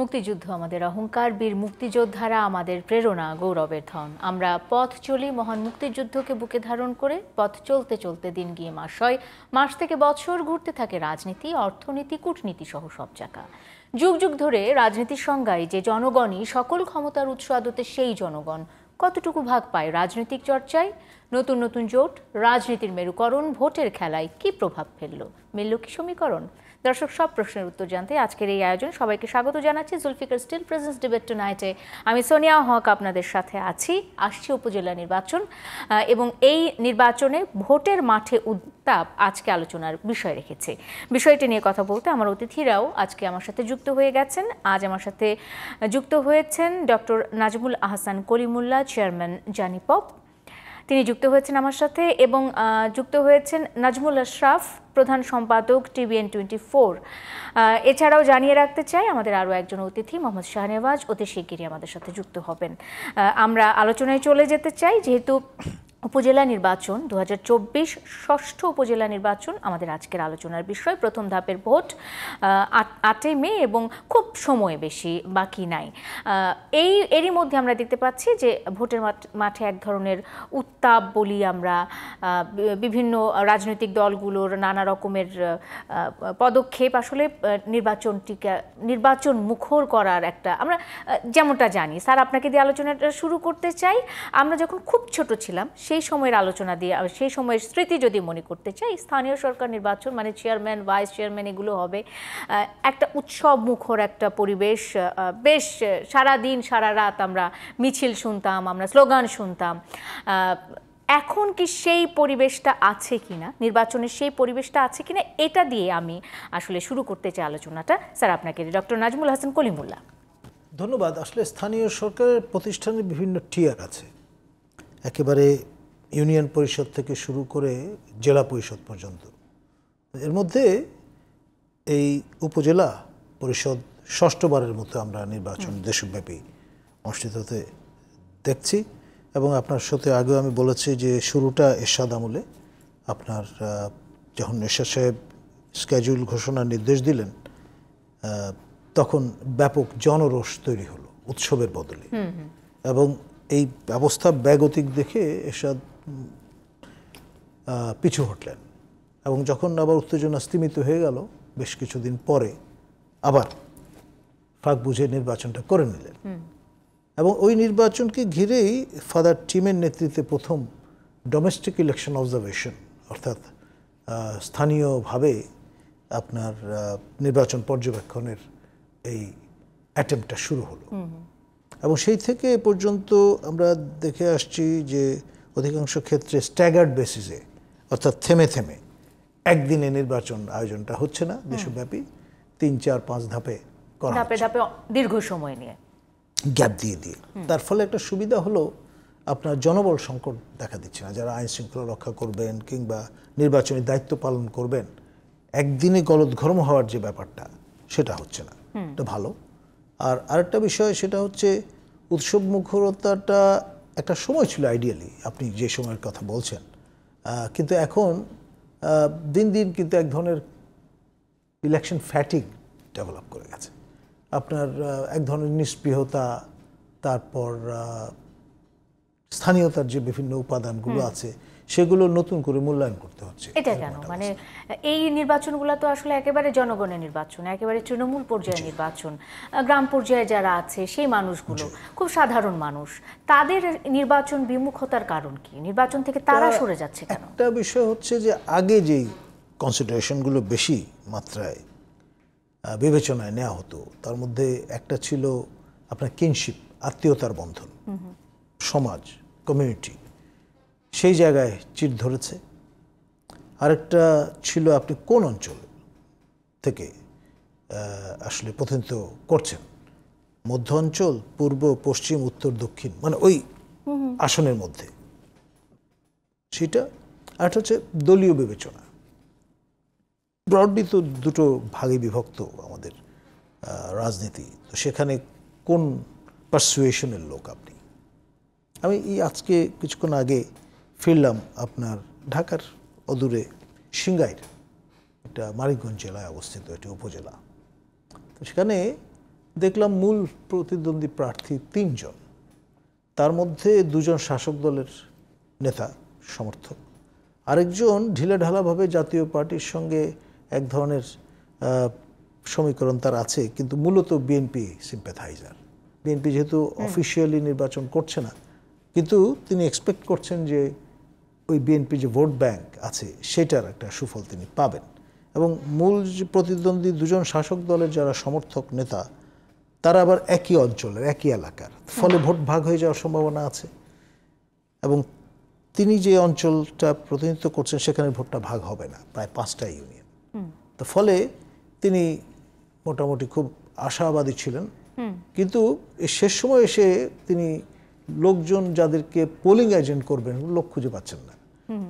মুক্তিযুদ্ধ আমাদের অহংকার, বীর মুক্তিযোদ্ধারা আমাদের প্রেরণা, গৌরবের ধন। আমরা পথ চলি মহান মুক্তিযুদ্ধকে বুকে ধারণ করে। পথ চলতে চলতে দিন গিয়ে মাস হয়, মাস থেকে বছর ঘুরতে থাকে রাজনীতি, অর্থনীতি, কূটনীতি সহ সব চাকা। যুগ যুগ ধরে রাজনীতির সংজ্ঞায় যে জনগণই সকল ক্ষমতার উৎস, আদতে সেই জনগণ কতটুকু ভাগ পায় রাজনৈতিক চর্চায়? নতুন নতুন জোট, রাজনীতির মেরুকরণ, ভোটের খেলায় কি প্রভাব ফেলল? মিলল কি সমীকরণ? দর্শক, সব প্রশ্নের উত্তর জানতে আজকের এই আয়োজন। সবাইকে স্বাগত জানাচ্ছি জুলফিকার স্টিল প্রেজেন্স ডিবেট টুনাইটে। আমি সোনিয়া হক আপনাদের সাথে আছি। আসছে উপজেলা নির্বাচন এবং এই নির্বাচনে ভোটের মাঠে উত্তাপ আজকে আলোচনার বিষয় রেখেছে। বিষয়টি নিয়ে কথা বলতে আমার অতিথিরাও আজকে আমার সাথে যুক্ত হয়ে গেছেন। আজ আমার সাথে যুক্ত হয়েছেন ডক্টর নাজমুল আহসান কলিমুল্লাহ, চেয়ারম্যান জানিপপ, তিনি যুক্ত হয়েছেন আমার সাথে, এবং যুক্ত হয়েছেন নাজমুল আশরাফ, প্রধান সম্পাদক TVN24। এছাড়াও জানিয়ে রাখতে চাই আমাদের আরও একজন অতিথি মোহাম্মদ শাহনেওয়াজ অতি শিগগিরই আমাদের সাথে যুক্ত হবেন। আমরা আলোচনায় চলে যেতে চাই। যেহেতু উপজেলা নির্বাচন 2024 ষষ্ঠ উপজেলা নির্বাচন আমাদের আজকের আলোচনার বিষয়। প্রথম ধাপের ভোট 8 মে এবং খুব সময় বেশি বাকি নাই। এরই মধ্যে আমরা দেখতে পাচ্ছি যে ভোটের মাঠে এক ধরনের উত্তাপ বলি আমরা। বিভিন্ন রাজনৈতিক দলগুলোর নানা রকমের পদক্ষেপ আসলে নির্বাচন মুখর করার একটা, আমরা যেমনটা জানি। স্যার, আপনাকে দিয়ে আলোচনাটা শুরু করতে চাই। আমরা যখন খুব ছোট ছিলাম সেই সময়ের আলোচনা দিয়ে, সেই সময়ের স্মৃতি যদি মনে করতে চাই, স্থানীয় সরকার নির্বাচন মানে চেয়ারম্যান, ভাইস চেয়ারম্যান এগুলো হবে, একটা উৎসব মুখর একটা পরিবেশ। বেশ সারা দিন সারা রাত আমরা মিছিল শুনতাম, আমরা স্লোগান শুনতাম। এখন কি সেই পরিবেশটা আছে কিনা, নির্বাচনের সেই পরিবেশটা আছে কিনা, এটা দিয়ে আমি আসলে শুরু করতে চাই আলোচনাটা। স্যার, আপনাকে ডক্টর নাজমুল হাসান কলিমুল্লাহ। ধন্যবাদ। আসলে স্থানীয় সরকারের প্রতিষ্ঠানের বিভিন্ন টিয়ার আছে, একেবারে ইউনিয়ন পরিষদ থেকে শুরু করে জেলা পরিষদ পর্যন্ত। এর মধ্যে এই উপজেলা পরিষদ ষষ্ঠবারের মতো আমরা নির্বাচন দেশব্যাপী অনুষ্ঠিত হতে দেখছি। এবং আপনার সাথে আগেও আমি বলেছি যে শুরুটা এরশাদ আমলে, আপনার যখন এরশাদ সাহেব স্কেজুল ঘোষণার নির্দেশ দিলেন, তখন ব্যাপক জনরোষ তৈরি হলো উৎসবের বদলে। এবং এই ব্যবস্থা ব্যাগতিক দেখে এরশাদ পিছু হটলেন, এবং যখন আবার উত্তেজনা স্তিমিত হয়ে গেল বেশ কিছুদিন পরে আবার ফাঁক বুঝে নির্বাচনটা করে নিলেন। এবং ওই নির্বাচনকে ঘিরেই ফাদার টিমের নেতৃত্বে প্রথম ডোমেস্টিক ইলেকশন অবজারভেশন, অর্থাৎ স্থানীয়ভাবে আপনার নির্বাচন পর্যবেক্ষণের এই অ্যাটেম্পটা শুরু হলো। এবং সেই থেকে এ পর্যন্ত আমরা দেখে আসছি যে অধিকাংশ ক্ষেত্রে স্ট্যাগার্ড বেসিসে, অর্থাৎ থেমে থেমে একদিনে নির্বাচন আয়োজনটা হচ্ছে না, দেশব্যাপী 3, 4, 5 ধাপে করা, ধাপে ধাপে দীর্ঘ সময় নিয়ে, গ্যাপ দিয়ে দিয়ে। তার ফলে একটা সুবিধা হলো, আপনার জনবল সংকট দেখা দিচ্ছে না। যারা আইন শৃঙ্খলা রক্ষা করবেন কিংবা নির্বাচনী দায়িত্ব পালন করবেন, একদিনে গলদঘর্ম হওয়ার যে ব্যাপারটা, সেটা হচ্ছে না। এটা ভালো। আর আরেকটা বিষয়, সেটা হচ্ছে উৎসব মুখরতাটা একটা সময় ছিল আইডিয়ালি, আপনি যে সময়ের কথা বলছেন, কিন্তু এখন দিন দিন কিন্তু এক ধরনের ইলেকশন ফ্যাটিক ডেভেলপ করে গেছে। আপনার এক ধরনের নিষ্পৃহতা, তারপর স্থানীয়তার যে বিভিন্ন উপাদানগুলো আছে সেগুলো নতুন করে মূল্যায়ন করতে হচ্ছে। এটা কেন? মানে এই নির্বাচনগুলো তো আসলে একেবারে জনগণের নির্বাচন, একেবারে তৃণমূল পর্যায়ের নির্বাচন। গ্রাম পর্যায়ে যারা আছে সেই মানুষগুলো খুব সাধারণ মানুষ, তাদের নির্বাচন বিমুখতার কারণ কি? নির্বাচন থেকে তারা সরে যাচ্ছে কেন? একটা বিষয় হচ্ছে যে আগে যেই কনসিডারেশনগুলো বেশি মাত্রায় বিবেচনায় নেওয়া হতো, তার মধ্যে একটা ছিল আপনার কিনশিপ, আত্মীয়তার বন্ধন, সমাজ, কমিউনিটি, সেই জায়গায় চির ধরেছে। আরেকটা ছিল আপনি কোন অঞ্চল থেকে আসলে প্রতিনিধিত্ব করছেন, মধ্য অঞ্চল, পূর্ব, পশ্চিম, উত্তর, দক্ষিণ, মানে ওই আসনের মধ্যে সেটা। আরেকটা হচ্ছে দলীয় বিবেচনা। ব্রডলি তো দুটো ভাগে বিভক্ত আমাদের রাজনীতি, তো সেখানে কোন পারসুয়েশনের লোক আপনি। আমি আজকে কিছুক্ষণ আগে ফিরলাম আপনার ঢাকার অদূরে সিংগাইর, এটা মানিকগঞ্জ জেলায় অবস্থিত একটি উপজেলা। তো সেখানে দেখলাম মূল প্রতিদ্বন্দ্বী প্রার্থী ৩ জন, তার মধ্যে 2 জন শাসক দলের নেতা সমর্থক, আরেকজন ঢিলেঢালাভাবে জাতীয় পার্টির সঙ্গে এক ধরনের সমীকরণ তার আছে, কিন্তু মূলত বিএনপি সিম্প্যাথাইজার। বিএনপি যেহেতু অফিসিয়ালি নির্বাচন করছে না, কিন্তু তিনি এক্সপেক্ট করছেন যে ওই বিএনপি যে ভোট ব্যাংক আছে সেটার একটা সুফল তিনি পাবেন। এবং মূল যে প্রতিদ্বন্দ্বী 2 জন শাসক দলের যারা সমর্থক নেতা, তারা আবার একই অঞ্চলের, একই এলাকার, ফলে ভোট ভাগ হয়ে যাওয়ার সম্ভাবনা আছে। এবং তিনি যে অঞ্চলটা প্রতিনিধিত্ব করছেন সেখানে ভোটটা ভাগ হবে না, প্রায় 5টা ইউনিয়ন। তো ফলে তিনি মোটামুটি খুব আশাবাদী ছিলেন, কিন্তু শেষ সময় এসে তিনি লোকজন যাদেরকে পোলিং এজেন্ট করবেন লোক খুঁজে পাচ্ছেন না,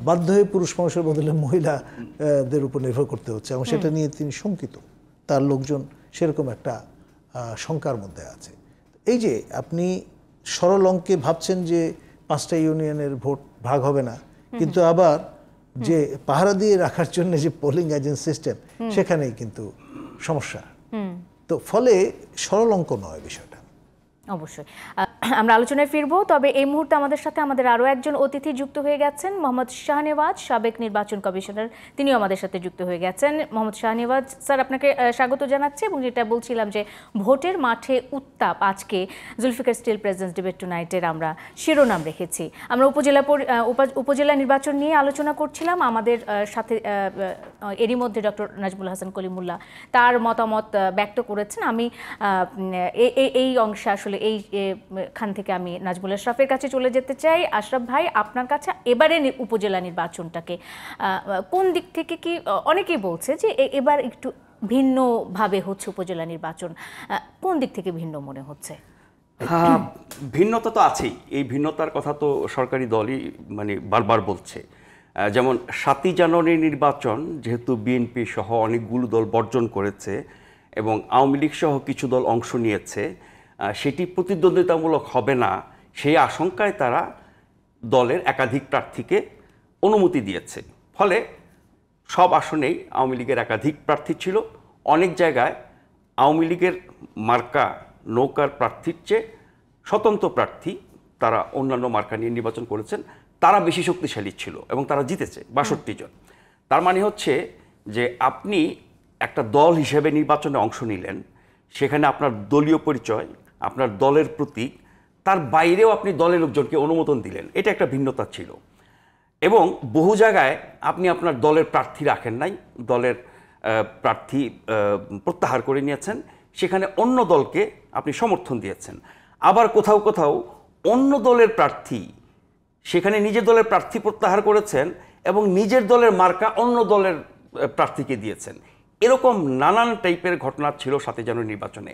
বাধ্য হয়ে পুরুষ মানুষের বদলে মহিলাদের উপর নির্ভর করতে হচ্ছে, এবং সেটা নিয়ে তিনি শঙ্কিত। তার লোকজন সেরকম একটা শঙ্কার মধ্যে আছে। এই যে আপনি সরল অঙ্কে ভাবছেন যে 5টা ইউনিয়নের ভোট ভাগ হবে না, কিন্তু আবার যে পাহারা দিয়ে রাখার জন্য যে পোলিং এজেন্ট সিস্টেম, সেখানেই কিন্তু সমস্যা। তো ফলে সরল অঙ্ক নয় বিষয়টা। অবশ্যই আমরা আলোচনায় ফিরবো, তবে এই মুহূর্তে আমাদের সাথে আমাদের আরও একজন অতিথি যুক্ত হয়ে গেছেন, মোহাম্মদ শাহনেওয়াজ, সাবেক নির্বাচন কমিশনার, তিনিও আমাদের সাথে যুক্ত হয়ে গেছেন। মোহাম্মদ শাহনেওয়াজ স্যার, আপনাকে স্বাগত জানাচ্ছি। এবং যেটা বলছিলাম যে ভোটের মাঠে উত্তাপ, আজকে জুলফিকার স্টিল প্রেজেন্স ডিবেট টুনাইটের আমরা শিরোনাম রেখেছি। আমরা উপজেলা নির্বাচন নিয়ে আলোচনা করছিলাম। আমাদের সাথে এরই মধ্যে ডক্টর নাজমুল হাসান কলিমুল্লাহ তার মতামত ব্যক্ত করেছেন। আমি এই অংশে আসলে এইখান থেকে আমি নাজমুল আশরাফের কাছে চলে যেতে চাই। আশরাফ ভাই, আপনার কাছে এবারে উপজেলা নির্বাচনটাকে কোন দিক থেকে, কি অনেকেই বলছে যে এবার একটু ভিন্নভাবে হচ্ছে উপজেলা নির্বাচন, কোন দিক থেকে ভিন্ন মনে হচ্ছে? হ্যাঁ, ভিন্নতা তো আছেই। এই ভিন্নতার কথা তো সরকারি দলই মানে বারবার বলছে। যেমন 7ই জানুয়ারি নির্বাচন যেহেতু বিএনপি সহ অনেকগুলো দল বর্জন করেছে এবং আওয়ামী লীগ সহ কিছু দল অংশ নিয়েছে, সেটি প্রতিদ্বন্দ্বিতামূলক হবে না, সেই আশঙ্কায় তারা দলের একাধিক প্রার্থীকে অনুমতি দিয়েছে। ফলে সব আসনেই আওয়ামী লীগের একাধিক প্রার্থী ছিল। অনেক জায়গায় আওয়ামী লীগের মার্কা নৌকার প্রার্থীর চেয়ে স্বতন্ত্র প্রার্থী, তারা অন্যান্য মার্কা নিয়ে নির্বাচন করেছেন, তারা বেশি শক্তিশালী ছিল এবং তারা জিতেছে 62 জন। তার মানে হচ্ছে যে আপনি একটা দল হিসেবে নির্বাচনে অংশ নিলেন, সেখানে আপনার দলীয় পরিচয়, আপনার দলের প্রতীক, তার বাইরেও আপনি দলের লোকজনকে অনুমোদন দিলেন, এটা একটা ভিন্নতা ছিল। এবং বহু জায়গায় আপনি আপনার দলের প্রার্থী রাখেন নাই, দলের প্রার্থী প্রত্যাহার করে নিয়েছেন, সেখানে অন্য দলকে আপনি সমর্থন দিয়েছেন। আবার কোথাও কোথাও অন্য দলের প্রার্থী, সেখানে নিজের দলের প্রার্থী প্রত্যাহার করেছেন এবং নিজের দলের মার্কা অন্য দলের প্রার্থীকে দিয়েছেন। এরকম নানান টাইপের ঘটনা ছিল 7ই জানুয়ারি নির্বাচনে।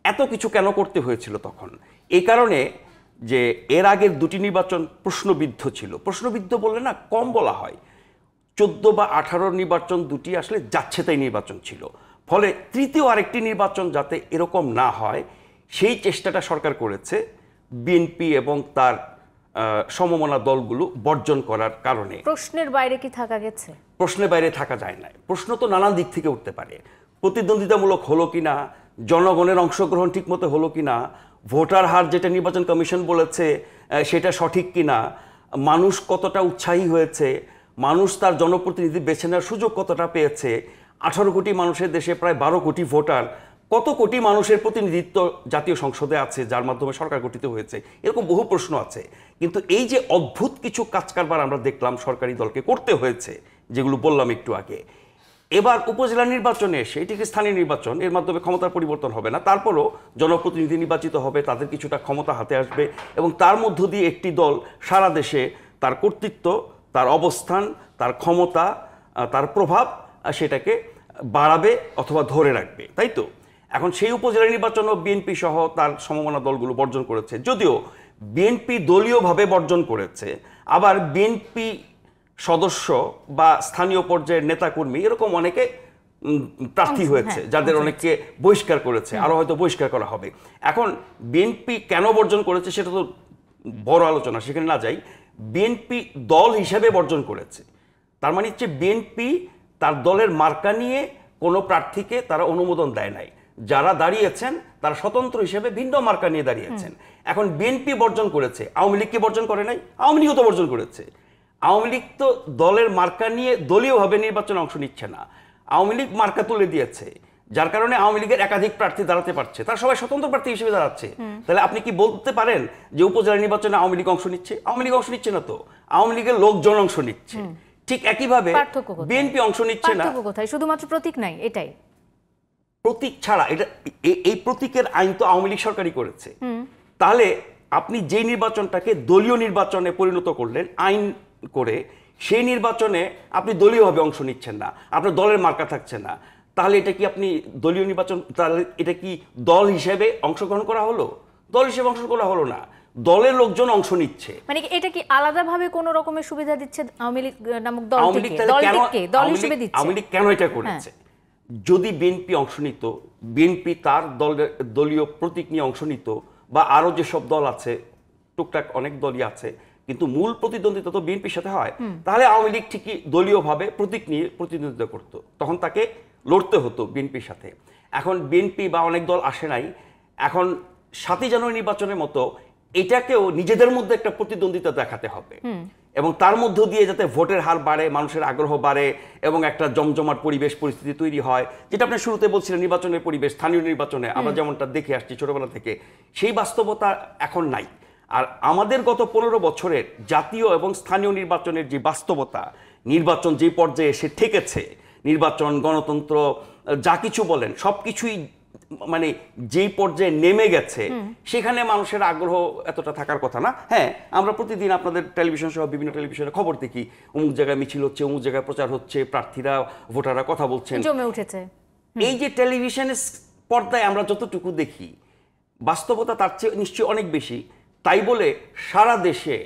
এত কিছু কেন করতে হয়েছিল তখন? এই কারণে যে এর আগের 2টি নির্বাচন প্রশ্নবিদ্ধ ছিল। প্রশ্নবিদ্ধ বললে না কম বলা হয়। 14 বা 18 নির্বাচন দুটি আসলে যাচ্ছে তাই নির্বাচন ছিল। ফলে তৃতীয় আরেকটি নির্বাচন যাতে এরকম না হয় সেই চেষ্টাটা সরকার করেছে বিএনপি এবং তার সমমনা দলগুলো বর্জন করার কারণে। প্রশ্নের বাইরে কি থাকা গেছে? প্রশ্নের বাইরে থাকা যায় না। প্রশ্ন তো নানান দিক থেকে উঠতে পারে। প্রতিদ্বন্দ্বিতামূলক হলো কিনা, জনগণের অংশগ্রহণ ঠিকমতো হলো কিনা, ভোটার হার যেটা নির্বাচন কমিশন বলেছে সেটা সঠিক কিনা, মানুষ কতটা উৎসাহী হয়েছে, মানুষ তার জনপ্রতিনিধি বেছে নেওয়ার সুযোগ কতটা পেয়েছে, 18 কোটি মানুষের দেশে প্রায় 12 কোটি ভোটার, কত কোটি মানুষের প্রতিনিধিত্ব জাতীয় সংসদে আছে যার মাধ্যমে সরকার গঠিত হয়েছে, এরকম বহু প্রশ্ন আছে। কিন্তু এই যে অদ্ভুত কিছু কাজকারবার আমরা দেখলাম সরকারি দলকে করতে হয়েছে, যেগুলো বললাম একটু আগে, এবার উপজেলা নির্বাচনে এসে এটিকে স্থানীয় নির্বাচন, এর মাধ্যমে ক্ষমতার পরিবর্তন হবে না, তারপরও জনপ্রতিনিধি নির্বাচিত হবে, তাদের কিছুটা ক্ষমতা হাতে আসবে এবং তার মধ্য দিয়ে একটি দল সারা দেশে তার কর্তৃত্ব, তার অবস্থান, তার ক্ষমতা, তার প্রভাব সেটাকে বাড়াবে অথবা ধরে রাখবে, তাই তো? এখন সেই উপজেলা নির্বাচনও বিএনপি সহ তার সমমনা দলগুলো বর্জন করেছে। যদিও বিএনপি দলীয়ভাবে বর্জন করেছে, আবার বিএনপি সদস্য বা স্থানীয় পর্যায়ের নেতাকর্মী এরকম অনেকে প্রার্থী হয়েছে, যাদের অনেককে বহিষ্কার করেছে, আরো হয়তো বহিষ্কার করা হবে। এখন বিএনপি কেন বর্জন করেছে সেটা তো বড় আলোচনা, সেখানে না যাই। বিএনপি দল হিসেবে বর্জন করেছে, তার মানে হচ্ছে বিএনপি তার দলের মার্কা নিয়ে কোনো প্রার্থীকে তারা অনুমোদন দেয় নাই। যারা দাঁড়িয়েছেন তারা স্বতন্ত্র হিসেবে ভিন্ন মার্কা নিয়ে দাঁড়িয়েছেন। এখন বিএনপি বর্জন করেছে, আওয়ামী লীগ কি বর্জন করে নাই? আওয়ামী লীগও তো বর্জন করেছে। আওয়ামী লীগ তো দলের মার্কা নিয়ে দলীয়ভাবে নির্বাচনে অংশ নিচ্ছে না, আওয়ামী লীগ মার্কা তুলে দিয়েছে, যার কারণে আওয়ামী লীগের একাধিক প্রার্থী দাঁড়াতে পারছে, তারা সবাই স্বতন্ত্র প্রার্থী হিসেবে দাঁড়াচ্ছে। তাহলে আপনি কি বলতে পারেন যে উপজেলা নির্বাচনে আওয়ামী লীগ অংশ নিচ্ছে? আওয়ামী লীগ অংশ নিচ্ছে না তো, আওয়ামী লীগের লোকজন অংশ নিচ্ছে। ঠিক একইভাবে বিএনপি অংশ নিচ্ছে না। শুধুমাত্র প্রতীক নাই, এটাই প্রতীক ছাড়া এটা এই প্রতীকের আইন তো আওয়ামী লীগ সরকারই করেছে। তাহলে আপনি যে নির্বাচনটাকে দলীয় নির্বাচনে পরিণত করলেন আইন করে, সেই নির্বাচনে আপনি দলীয়ভাবে অংশ নিচ্ছেন না, আপনার দলের মার্কা থাকছে না, তাহলে এটা কি আপনি দলীয় নির্বাচন, তাহলে এটা কি দল হিসেবে অংশগ্রহণ করা হলো? দল হিসেবে অংশগ্রহণ করা হলো না, দলের লোকজন অংশ নিচ্ছে। মানে এটা কি আলাদাভাবে কোনো রকমের সুবিধা দিচ্ছে আওয়ামী লীগ নামক আওয়ামী লীগ কেন এটা করেছে? যদি বিএনপি অংশ নিত, বিএনপি তার দলীয় প্রতীক নিয়ে অংশ নিত, বা আরো যেসব দল আছে, টুকটাক অনেক দলই আছে, কিন্তু মূল প্রতিদ্বন্দ্বিতা তো বিএনপির সাথে হয়, তাহলে আওয়ামী লীগ ঠিকই দলীয়ভাবে প্রতীক নিয়ে প্রতিদ্বন্দ্বিতা করত, তখন তাকে লড়তে হতো বিএনপির সাথে। এখন বিএনপি বা অনেক দল আসে নাই, এখন 7ই জানুয়ারি নির্বাচনের মতো এটাকেও নিজেদের মধ্যে একটা প্রতিদ্বন্দ্বিতা দেখাতে হবে, এবং তার মধ্য দিয়ে যাতে ভোটের হার বাড়ে, মানুষের আগ্রহ বাড়ে, এবং একটা জমজমাট পরিবেশ পরিস্থিতি তৈরি হয়, যেটা আপনি শুরুতে বলছিলেন নির্বাচনের পরিবেশ, স্থানীয় নির্বাচনে আমরা যেমনটা দেখে আসছি ছোটবেলা থেকে, সেই বাস্তবতা এখন নাই। আর আমাদের গত 15 বছরের জাতীয় এবং স্থানীয় নির্বাচনের যে বাস্তবতা, নির্বাচন যে পর্যায়ে এসে ঠেকেছে, নির্বাচন, গণতন্ত্র, যা কিছু বলেন সবকিছুই মানে যেই পর্যায়ে নেমে গেছে, সেখানে মানুষের আগ্রহ এতটা থাকার কথা না। হ্যাঁ, আমরা প্রতিদিন আপনাদের টেলিভিশন সহ বিভিন্ন টেলিভিশনে খবর দেখি, অমুক জায়গায় মিছিল হচ্ছে, অমুক জায়গায় প্রচার হচ্ছে, প্রার্থীরা ভোটাররা কথা বলছেন, জমে উঠেছে। এই যে টেলিভিশনের পর্দায় আমরা যতটুকু দেখি, বাস্তবতা তার চেয়ে নিশ্চয়ই অনেক বেশি। তাই বলে সারা দেশে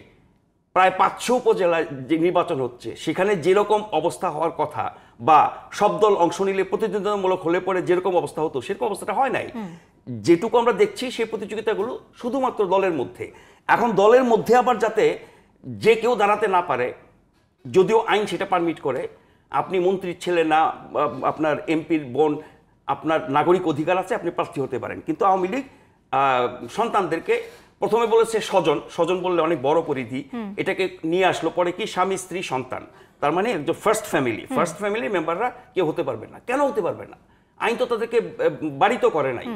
প্রায় 500 উপজেলায় যে নির্বাচন হচ্ছে, সেখানে যেরকম অবস্থা হওয়ার কথা, বা সব দল অংশ নিলে প্রতিদ্বন্দ্বিতামূলক হলে পরে যেরকম অবস্থা হতো, সেরকম অবস্থাটা হয় নাই। যেটুকু আমরা দেখছি সেই প্রতিযোগিতাগুলো শুধুমাত্র দলের মধ্যে। এখন দলের মধ্যে আবার যাতে যে কেউ দাঁড়াতে না পারে, যদিও আইন সেটা পারমিট করে, আপনি মন্ত্রীর ছেলে না, আপনার এমপির বোন, আপনার নাগরিক অধিকার আছে, আপনি প্রার্থী হতে পারেন। কিন্তু আওয়ামী লীগ সন্তানদেরকে প্রথমে বলেছে স্বজন বললে অনেক বড় পরিধি, এটাকে নিয়ে আসলো পরে কি স্বামী স্ত্রী সন্তান, তার মানে একজন ফার্স্ট ফ্যামিলির মেম্বাররা কেউ হতে পারবে না। কেন হতে পারবে না? আইন তো তাদেরকে বাড়িত করে নাই,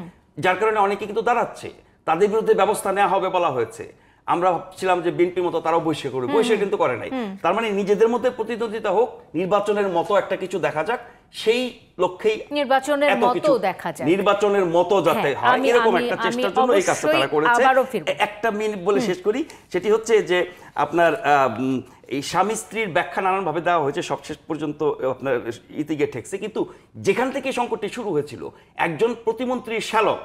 যার কারণে অনেকে কিন্তু দাঁড়াচ্ছে, তাদের বিরুদ্ধে ব্যবস্থা নেওয়া হবে বলা হয়েছে। আমরা ভাবছিলাম যে বিএনপির মতো তারাও বৈশ্য করবে, বৈশ্য কিন্তু করে নাই। তার মানে নিজেদের মধ্যে প্রতিদ্বন্দ্বিতা হোক, নির্বাচনের মতো একটা কিছু দেখা যাক, সেই লক্ষ্যেই নির্বাচনের মতো যাতে হয় এরকম একটা চেষ্টার জন্য এই কাজটা তারা করেছে। একটা মিনিট বলে শেষ করি, সেটি হচ্ছে যে আপনার এই স্বামী স্ত্রীর ব্যাখ্যা নানানভাবে দেওয়া হয়েছে, সবশেষ পর্যন্ত আপনার ইতি গিয়ে ঠেকছে। কিন্তু যেখান থেকে সংকটটি শুরু হয়েছিল, একজন প্রতিমন্ত্রীর শ্যালক,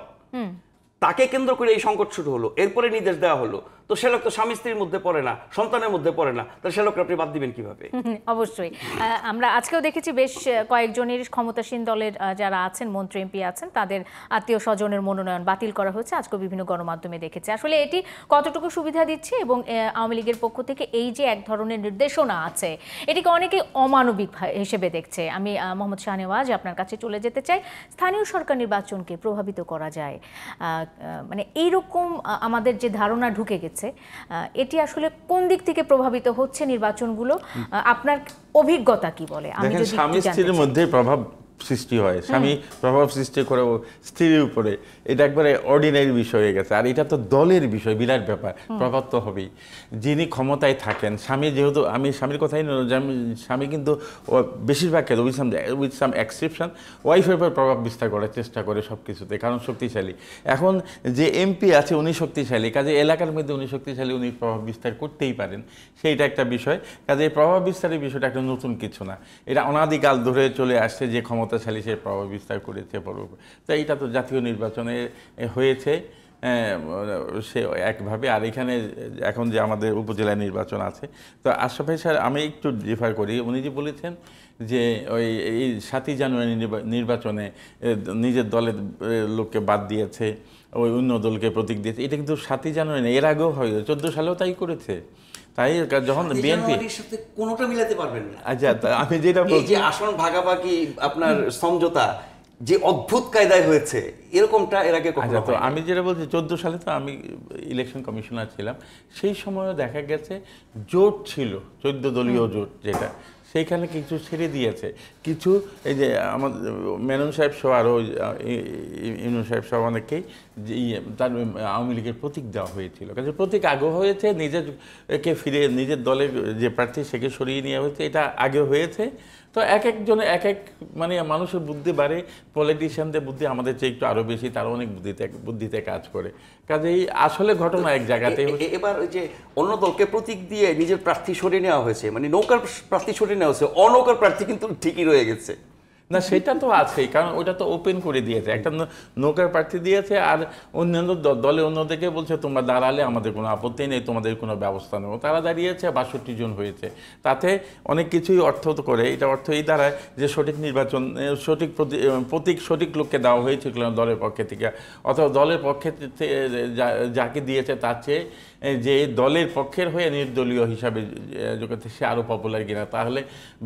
তাকে কেন্দ্র করে এই সংকট শুরু হলো, এরপরে নির্দেশ দেওয়া হলো। তো শ্যালক তো স্বামী স্ত্রীর মধ্যে পড়ে না, সন্তানের মধ্যে পড়ে না, তাহলে শ্যালককে আপনি বাদ দিবেন কিভাবে? অবশ্যই আমরা আজকেও দেখেছি বেশ কয়েকজনের ক্ষমতাসীন দলের যারা আছেন, মন্ত্রী এমপি আছেন, তাদের আত্মীয় স্বজনের মনোনয়ন বাতিল করা হয়েছে, আজকেও বিভিন্ন গণমাধ্যমে দেখেছে। আসলে এটি কতটুকু সুবিধা দিচ্ছে, এবং আওয়ামী লীগের পক্ষ থেকে এই যে এক ধরনের নির্দেশনা আছে, এটিকে অনেকে অমানবিক হিসেবে দেখছে। আমি মোহাম্মদ শাহনেওয়াজ আপনার কাছে চলে যেতে চাই। স্থানীয় সরকার নির্বাচনকে প্রভাবিত করা যায়, মানে এইরকম আমাদের যে ধারণা ঢুকে গেছে, এটি আসলে কোন দিক থেকে প্রভাবিত হচ্ছে নির্বাচনগুলো, আপনার অভিজ্ঞতা কি বলে? আমি যদি স্বামী স্ত্রীর মধ্যে প্রভাব সৃষ্টি হয়, স্বামী প্রভাব সৃষ্টি করে স্ত্রীর উপরে, এটা একবারে অর্ডিনারি বিষয় হয়ে গেছে। আর এটা তো দলের বিষয়, বিরাট ব্যাপার, প্রভাব তো হবেই। যিনি ক্ষমতায় থাকেন, স্বামী যেহেতু, আমি স্বামীর কথাই নয়, স্বামী কিন্তু বেশিরভাগ ক্ষেত্রে উইথ সাম এক্সেপশন ওয়াইফের উপর প্রভাব বিস্তার করার চেষ্টা করে সব কিছুতে, কারণ শক্তিশালী। এখন যে এমপি আছে উনি শক্তিশালী, কাজে এলাকার মধ্যে উনি শক্তিশালী, উনি প্রভাব বিস্তার করতেই পারেন, সেইটা একটা বিষয়। কাজে এই প্রভাব বিস্তারের বিষয়টা একটা নতুন কিছু না, এটা অনাদিকাল ধরে চলে আসছে যে ক্ষমতাশালী সে প্রভাব বিস্তার করেছে বড়। তো এইটা তো জাতীয় নির্বাচনে হয়েছে সে একভাবে। আর এখানে এখন যে আমাদের উপজেলা নির্বাচন আছে, তো আশরাফ ভাই স্যার আমি একটু রেফার করি, উনি যে বলেছেন যে ওই এই 7ই জানুয়ারি নির্বাচনে নিজের দলের লোককে বাদ দিয়েছে, ওই অন্য দলকে প্রতীক দিয়েছে, এটা কিন্তু 7ই জানুয়ারি না, এর আগেও হয়, 14 সালেও তাই করেছে। তাই যখন বিএনপির সাথে কোনোটা মিলাতে পারবেন না। আচ্ছা, আমি যেটা বলছি, আসন ভাগাভাগি, আপনার সমঝোতা, যে অদ্ভুত কায়দায় হয়েছে এরকমটা এর আগে কখনো আচ্ছা, তো হয়নি। আমি যেটা বলছি 14 সালে তো আমি ইলেকশন কমিশনার ছিলাম, সেই সময়ও দেখা গেছে জোট ছিল 14 দলীয় জোট, যেটা সেইখানে কিছু ছেড়ে দিয়েছে, কিছু এই যে আমাদের মেনন সাহেব সহ আরও ইমরান সাহেব সহ অনেককেই তার আওয়ামী লীগের প্রতীক দেওয়া হয়েছিল, কাজে প্রতীক আগে হয়েছে, নিজেকে ফিরে নিজের দলের যে প্রার্থী সেকে সরিয়ে নেওয়া হয়েছে, এটা আগে হয়েছে। তো এক একজনে এক এক মানে মানুষের বুদ্ধি বাড়ে, পলিটিশিয়ানদের বুদ্ধি আমাদের চেয়ে একটু আরও বেশি, তারা অনেক বুদ্ধিতে কাজ করে, কাজেই আসলে ঘটনা এক জায়গাতে। এবার ওই যে অন্য দলকে প্রতীক দিয়ে নিজের প্রার্থী সরিয়ে নেওয়া হয়েছে, মানে নৌকার প্রার্থী সরিয়ে নেওয়া হয়েছে, অনৌকার প্রার্থী কিন্তু ঠিকই রয়ে গেছে। না, সেটা তো আছেই, কারণ ওটা তো ওপেন করে দিয়েছে, একটা নৌকার প্রার্থী দিয়েছে, আর অন্যান্য দলে অন্যদেরকে বলছে তোমরা দাঁড়ালে আমাদের কোনো আপত্তি নেই, তোমাদের কোনো ব্যবস্থা নেব। তারা দাঁড়িয়েছে, 62 জন হয়েছে, তাতে অনেক কিছুই অর্থ তো করে। এটা অর্থ এই দাঁড়ায় যে সঠিক নির্বাচন, সঠিক প্রতীক সঠিক লোককে দেওয়া হয়েছিল দলের পক্ষে থেকে, অথবা দলের পক্ষে যাকে দিয়েছে তার চেয়ে যে দলের পক্ষের হয়ে নির্দলীয় হিসাবে সে আরও পপুলার কিনা, তাহলে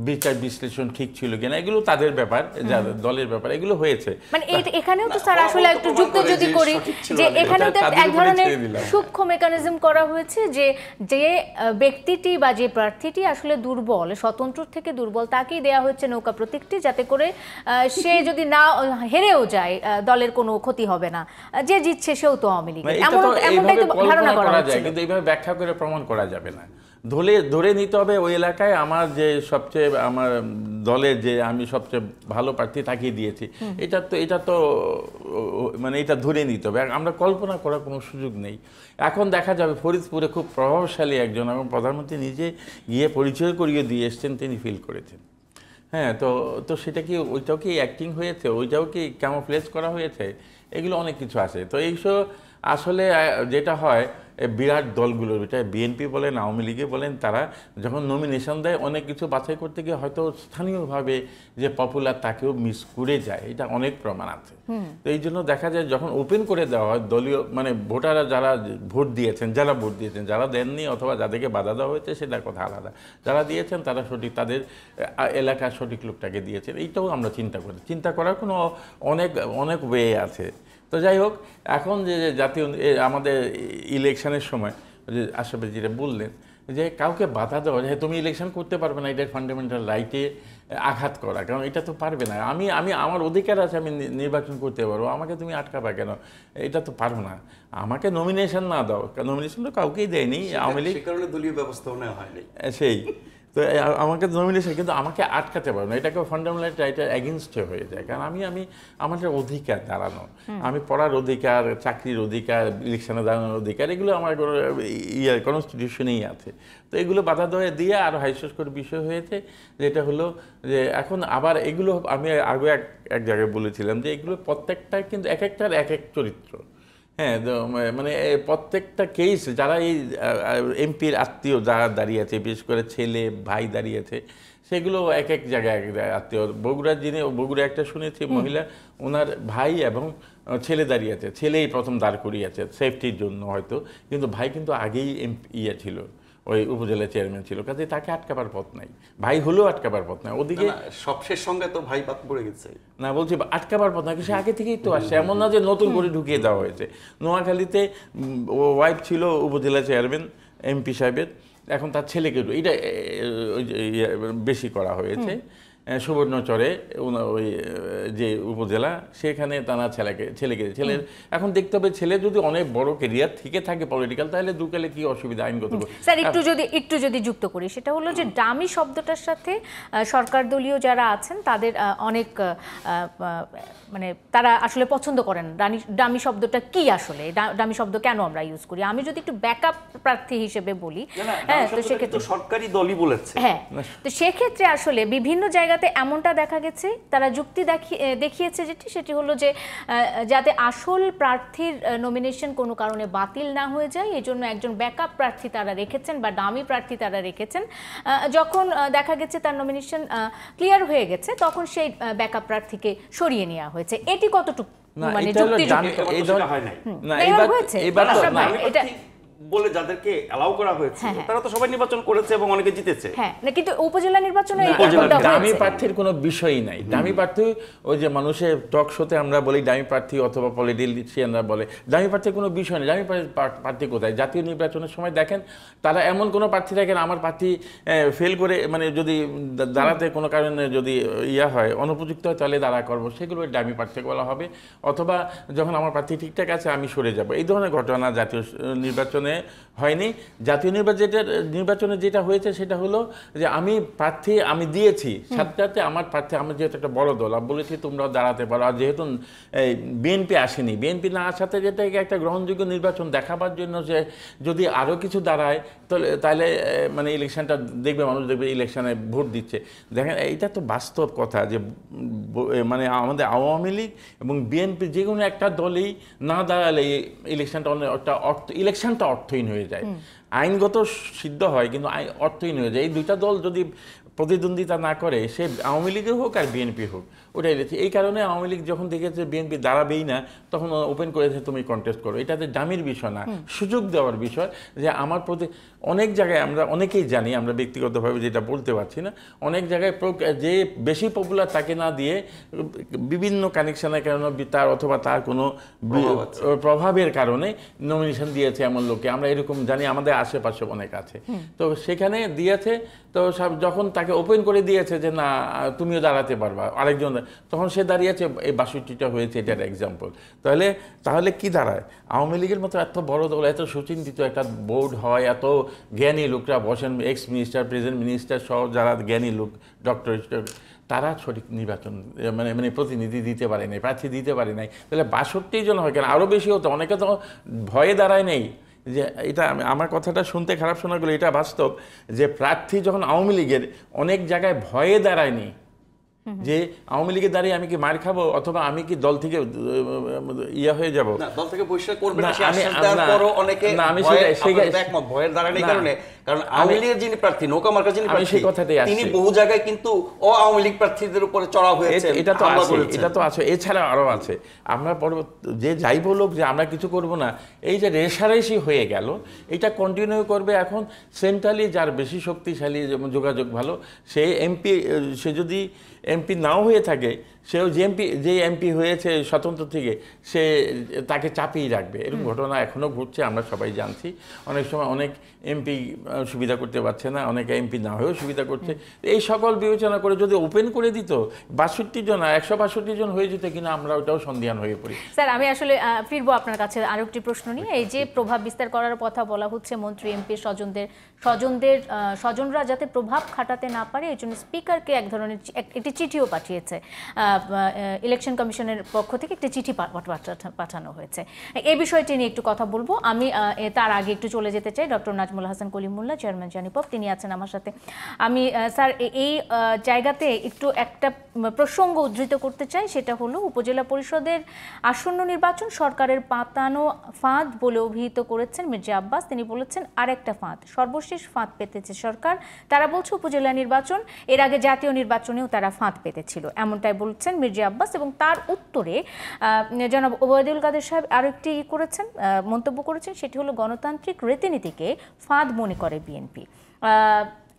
বিচার বিশ্লেষণ ঠিক ছিল কিনা, এগুলো তাদের ব্যাপার, দলের ব্যাপার, এগুলো হয়েছে। মানে এখানেও তো স্যার আসলে একটু যুক্ত যদি করি যে এখানেও তো এক ধরনের সূক্ষ্ম মেকানিজম করা হয়েছে যে যে ব্যক্তিটি বা যে প্রার্থীটি আসলে দুর্বল, স্বতন্ত্র থেকে দুর্বল, তাকেই দেয়া হচ্ছে নৌকা প্রতীকটি, যাতে করে সে যদি না হেরেও যায় দলের কোনো ক্ষতি হবে না, যে জিতছে সেও তো আওয়ামী লীগ, এমনটাই তো ধারণা করা হচ্ছে। কিন্তু এইভাবে ব্যাখ্যা করে প্রমাণ করা যাবে না, ধরে নিতে হবে ওই এলাকায় আমার যে সবচেয়ে আমার দলের যে আমি সবচেয়ে ভালো প্রার্থী তাকিয়ে দিয়েছি, এটা তো মানে এটা ধরে নিতে হবে, আমরা কল্পনা করার কোনো সুযোগ নেই। এখন দেখা যাবে ফরিদপুরে খুব প্রভাবশালী একজন, এবং প্রধানমন্ত্রী নিজে গিয়ে পরিচয় করিয়ে দিয়ে এসছেন, তিনি ফিল করেছেন। হ্যাঁ, তো সেটা কি ওইটাও কি অ্যাক্টিং হয়েছে, ওইটাও কি ক্যামোফ্লেজ করা হয়েছে, এগুলো অনেক কিছু আছে। তো এইসব আসলে যেটা হয় বিরাট দলগুলোর, এটা বিএনপি বলেন আওয়ামী লীগে বলেন, তারা যখন নমিনেশন দেয় অনেক কিছু বাছাই করতে গিয়ে হয়তো স্থানীয়ভাবে যে পপুলার তাকেও মিস করে যায়, এটা অনেক প্রমাণ আছে। তো এই জন্য দেখা যায় যখন ওপেন করে দেওয়া হয় দলীয় মানে ভোটাররা যারা ভোট দিয়েছেন, যারা দেননি অথবা যাদেরকে বাধা দেওয়া হয়েছে সেটার কথা আলাদা, যারা দিয়েছেন তারা সঠিক তাদের এলাকার সঠিক লোকটাকে দিয়েছেন, এইটাও আমরা চিন্তা করার কোনো অনেক ওয়ে আছে। তো যাই হোক, এখন যে জাতীয় আমাদের ইলেকশনের সময় যে আশরাফ যেটা বললেন যে কাউকে বাধা দেওয়া, যে তুমি ইলেকশন করতে পারবে না, এটা ফান্ডামেন্টাল রাইটে আঘাত করা, কারণ এটা তো পারবে না, আমি আমার অধিকার আছে, আমি নির্বাচন করতে পারবো, আমাকে তুমি আটকাবা কেন, এটা তো পারবো না, আমাকে নমিনেশন না দাও, নমিনেশন তো কাউকেই দেয়নি আওয়ামী লীগ, সে কারণে দলীয় ব্যবস্থাও নেওয়া হয়নি। সেই তো আমাকে নমিনেশন, কিন্তু আমাকে আটকাতে পারবে না, এটাকে ফান্ডামেন্টাল রাইটের এগেনস্টে হয়ে যায়, কারণ আমি আমাদের অধিকার দাঁড়ানো, আমি পড়ার অধিকার, চাকরির অধিকার, ইলেকশনে দাঁড়ানোর অধিকার, এগুলো আমার কনস্টিটিউশনেই আছে। তো এগুলো বাধা দেওয়া দিয়ে আরও হাস্যস্কর বিষয় হয়েছে, যেটা হলো যে এখন আবার এগুলো আমি আগে এক জায়গায় বলেছিলাম যে এগুলো প্রত্যেকটা কিন্তু এক একটার এক এক চরিত্র। হ্যাঁ, মানে প্রত্যেকটা কেস যারা এই এমপির আত্মীয় যারা দাঁড়িয়েছে, বিশেষ করে ছেলে ভাই দাঁড়িয়েছে, সেগুলো এক এক জায়গায় আত্মীয়। বগুড়া একটা শুনেছি মহিলা, ওনার ভাই এবং ছেলে দাঁড়িয়েছে, ছেলেই প্রথম দাঁড় করিয়েছে সেফটির জন্য হয়তো, কিন্তু ভাই কিন্তু আগেই ছিল, ওই উপজেলা চেয়ারম্যান ছিল, কাজে তাকে আটকাবার পথ নাই, ভাই হলেও আটকাবার পথ নাই। ওদিকে সবশেষ সঙ্গে তো ভাই বাদ পড়ে গেছে, না বলছি আটকাবার পথ নাই, সে আগে থেকেই তো আসছে, এমন না যে নতুন করে ঢুকিয়ে দেওয়া হয়েছে। নোয়াখালীতে ওয়াইফ ছিল উপজেলা চেয়ারম্যান এমপি সাহেবের, এখন তার ছেলেকে এটা বেশি করা হয়েছে। সুবর্ণচরে ওই যে উপজেলা, সেখানে তারা ছেলেকে এখন দেখতে হবে, ছেলে যদি অনেক বড় কেরিয়ার থেকে থাকে পলিটিক্যাল, তাহলে দুকালে কি অসুবিধা আইনগত। স্যার একটু যদি যুক্ত করি, সেটা হলো যে ডামি শব্দটার সাথে সরকার দলীয় যারা আছেন তাদের অনেক মানে তারা আসলে পছন্দ করেন ডামি শব্দটা কি, আসলে ডামি শব্দ কেন আমরা ইউজ করি। আমি যদি একটু ব্যাকআপ প্রার্থী হিসেবে বলি, হ্যাঁ, তো সেক্ষেত্রে সরকারি দলই বলেছে, হ্যাঁ, তো সেক্ষেত্রে আসলে বিভিন্ন জায়গাতে এমনটা দেখা গেছে, তারা যুক্তি দেখিয়েছে সেটি হলো যে যাতে আসল প্রার্থীর নমিনেশন কোনো কারণে বাতিল না হয়ে যায়, এই জন্য একজন ব্যাকআপ প্রার্থী তারা রেখেছেন বা ডামি প্রার্থী তারা রেখেছেন। যখন দেখা গেছে তার নমিনেশন ক্লিয়ার হয়ে গেছে, তখন সেই ব্যাকআপ প্রার্থীকে সরিয়ে নেওয়া হয়েছে। এটি কতটুকু মানে যুক্তিযুক্ত? বলে যাদেরকে অ্যালাউ করা হয়েছে তারা তো সবাই নির্বাচন করেছে এবং অনেকে জিতেছে। হ্যাঁ, কিন্তু উপজেলা নির্বাচনে দামি প্রার্থীর কোনো বিষয়ই নাই। দামি প্রার্থী ওই যে মানুষের টক শোতে আমরা বলি দামি প্রার্থী অথবা পলিটিশিয়ানরা বলে দামি প্রার্থীর কোনো বিষয় নেই। দামি প্রার্থী কোথায়? জাতীয় নির্বাচনের সময় দেখেন তারা এমন কোনো প্রার্থী দেখেন আমার প্রার্থী ফেল করে মানে যদি দাঁড়াতে কোনো কারণে যদি হয় অনুপযুক্ত হয় তাহলে দাঁড়া করবো, সেগুলো দামি প্রার্থী বলা হবে। অথবা যখন আমার প্রার্থী ঠিকঠাক আছে আমি সরে যাব, এই ধরনের ঘটনা জাতীয় নির্বাচনে হয়নি। জাতীয় নির্বাচনে যেটা হয়েছে সেটা হলো যে আমি প্রার্থী আমি দিয়েছি, সাথে সাথে আমার প্রার্থী আমার যেহেতু একটা বড় দল আমি বলেছি তোমরাও দাঁড়াতে পারো। আর যেহেতু বিএনপি আসেনি, বিএনপি না আসাতে যেটা একটা গ্রহণযোগ্য নির্বাচন দেখাবার জন্য যে যদি আরও কিছু দাঁড়ায় তাহলে মানে ইলেকশনটা দেখবে, মানুষ দেখবে ইলেকশনে ভোট দিচ্ছে। দেখেন এইটা তো বাস্তব কথা যে মানে আমাদের আওয়ামী লীগ এবং বিএনপি যে কোনো একটা দলেই না দাঁড়ালে ইলেকশনটা অর্থহীন হয়ে যায়। আইনগত সিদ্ধ হয় কিন্তু অর্থহীন হয়ে যায়। এই দুইটা দল যদি প্রতিদ্বন্দ্বিতা না করে, সে আওয়ামী লীগের হোক আর বিএনপি হোক, ওটাই রয়েছে। এই কারণে আওয়ামী লীগ যখন দেখেছে বিএনপি দাঁড়াবেই না তখন ওপেন করেছে তুমি কন্টেস্ট করো। এটাতে দামির বিষয় না, সুযোগ দেওয়ার বিষয়। যে আমার প্রতি অনেক জায়গায় আমরা অনেকেই জানি, আমরা ব্যক্তিগতভাবে যেটা বলতে পারছি না, অনেক জায়গায় যে বেশি পপুলার তাকে না দিয়ে বিভিন্ন কানেকশনের কারণে তার অথবা তার কোনো প্রভাবের কারণে নমিনেশন দিয়েছে এমন লোককে আমরা এরকম জানি, আমাদের আশেপাশে অনেক আছে। তো সেখানে দিয়েছে, তো যখন তাকে ওপেন করে দিয়েছে যে না তুমিও দাঁড়াতে পারবা আরেকজন, তখন সে দাঁড়িয়েছে, এই ৬২টা হয়েছে, এটার এক্সাম্পল। তাহলে কি দাঁড়ায়? আওয়ামী লীগের মতো এত বড় দল, এত সুচিন্তিত একটা বোর্ড হয়, এত জ্ঞানী লোকরা বসেন, এক্স মিনিস্টার, প্রেজেন্ট মিনিস্টার সহ যারা জ্ঞানী লোক, ডক্টর, তারা সঠিক নির্বাচন মানে প্রতিনিধি দিতে পারে নাই, প্রার্থী দিতে পারে নাই। তাহলে ৬২ জন হয় কেন? আরও বেশি হতো। অনেকে তো ভয়ে দাঁড়ায় নেই। যে এটা আমার কথাটা শুনতে খারাপ শোনা গেলো, এটা বাস্তব যে প্রার্থী যখন আওয়ামী লীগের অনেক জায়গায় ভয়ে দাঁড়ায়নি, যে আওয়ামী লীগে দাঁড়িয়ে আমি কি মার খাবো অথবা আমি কি দল থেকে হয়ে যাব, দল থেকে বহিষ্কার করবে না, অনেকে একমত ভয়ের দাঁড়ানোর কারণে। কারণ আওয়ামী লীগের যিনি প্রার্থী, নৌকা মার্কা যিনি প্রার্থী, তিনি বহু জায়গায় কিন্তু আওয়ামী লীগ প্রার্থীদের উপরে চড়াও হয়েছে। এটা তো আছে, এছাড়া আরো আছে। আমরা যে যাই বলুক যে আমরা কিছু করব না, এই যে রেশারেশি হয়ে গেল, এটা কন্টিনিউ করবে। এখন সেন্ট্রালি যার বেশি শক্তিশালী যোগাযোগ ভালো, সে এমপি, সে যদি এমপি নাও হয়ে থাকে, সেও যে এমপি হয়েছে স্বতন্ত্র থেকে, সে তাকে চাপিয়ে রাখবে। এরকম ঘটনা এখনও ঘটছে, আমরা সবাই জানছি। অনেক সময় অনেক এমপি সুবিধা করতে পারছে না, অনেকে এমপি না হয়েও সুবিধা করছে। এই সকল বিবেচনা করে যদি ওপেন করে দিত ৬২ জন ১৬২ জন হয়ে যেত কিনা, আমরা ওটাও সন্দিহান হয়ে পড়ি। স্যার, আমি আসলে ফিরবো আপনার কাছে আরো একটি প্রশ্ন নিয়ে। এই যে প্রভাব বিস্তার করার কথা বলা হচ্ছে, মন্ত্রী এমপি স্বজনরা যাতে প্রভাব খাটাতে না পারে এই জন্য স্পিকারকে এক ধরনের একটি চিঠিও পাঠিয়েছে, ইলেকশন কমিশনের পক্ষ থেকে একটি চিঠি পাঠানো হয়েছে। এই বিষয়টি নিয়ে একটু কথা বলবো। আমি তার আগে একটু চলে যেতে চাই ডক্টর নাজমুল হাসান কলিমুল্লাহ, চেয়ারম্যান জানিপব, তিনি আছেন আমার সাথে। আমি স্যার এই জায়গাতে একটু একটা প্রসঙ্গ উদ্ধৃত করতে চাই, সেটা হলো উপজেলা পরিষদের আসন্ন নির্বাচন সরকারের পাতানো ফাঁদ বলে অভিহিত করেছেন মির্জা আব্বাস। তিনি বলেছেন আরেকটা ফাঁদ, সর্বশেষ ফাঁদ পেতেছে সরকার। তারা বলছে উপজেলা নির্বাচন, এর আগে জাতীয় নির্বাচনেও তারা ফাঁদ পেতেছিল, এমনটাই বলছেন মির্জা আব্বাস। এবং তার উত্তরে জনাব ওবায়দুল কাদের সাহেব আরো একটি মন্তব্য করেছেন, সেটি হলো গণতান্ত্রিক রীতিনীতিকে ফাঁদ মনে করে বিএনপি।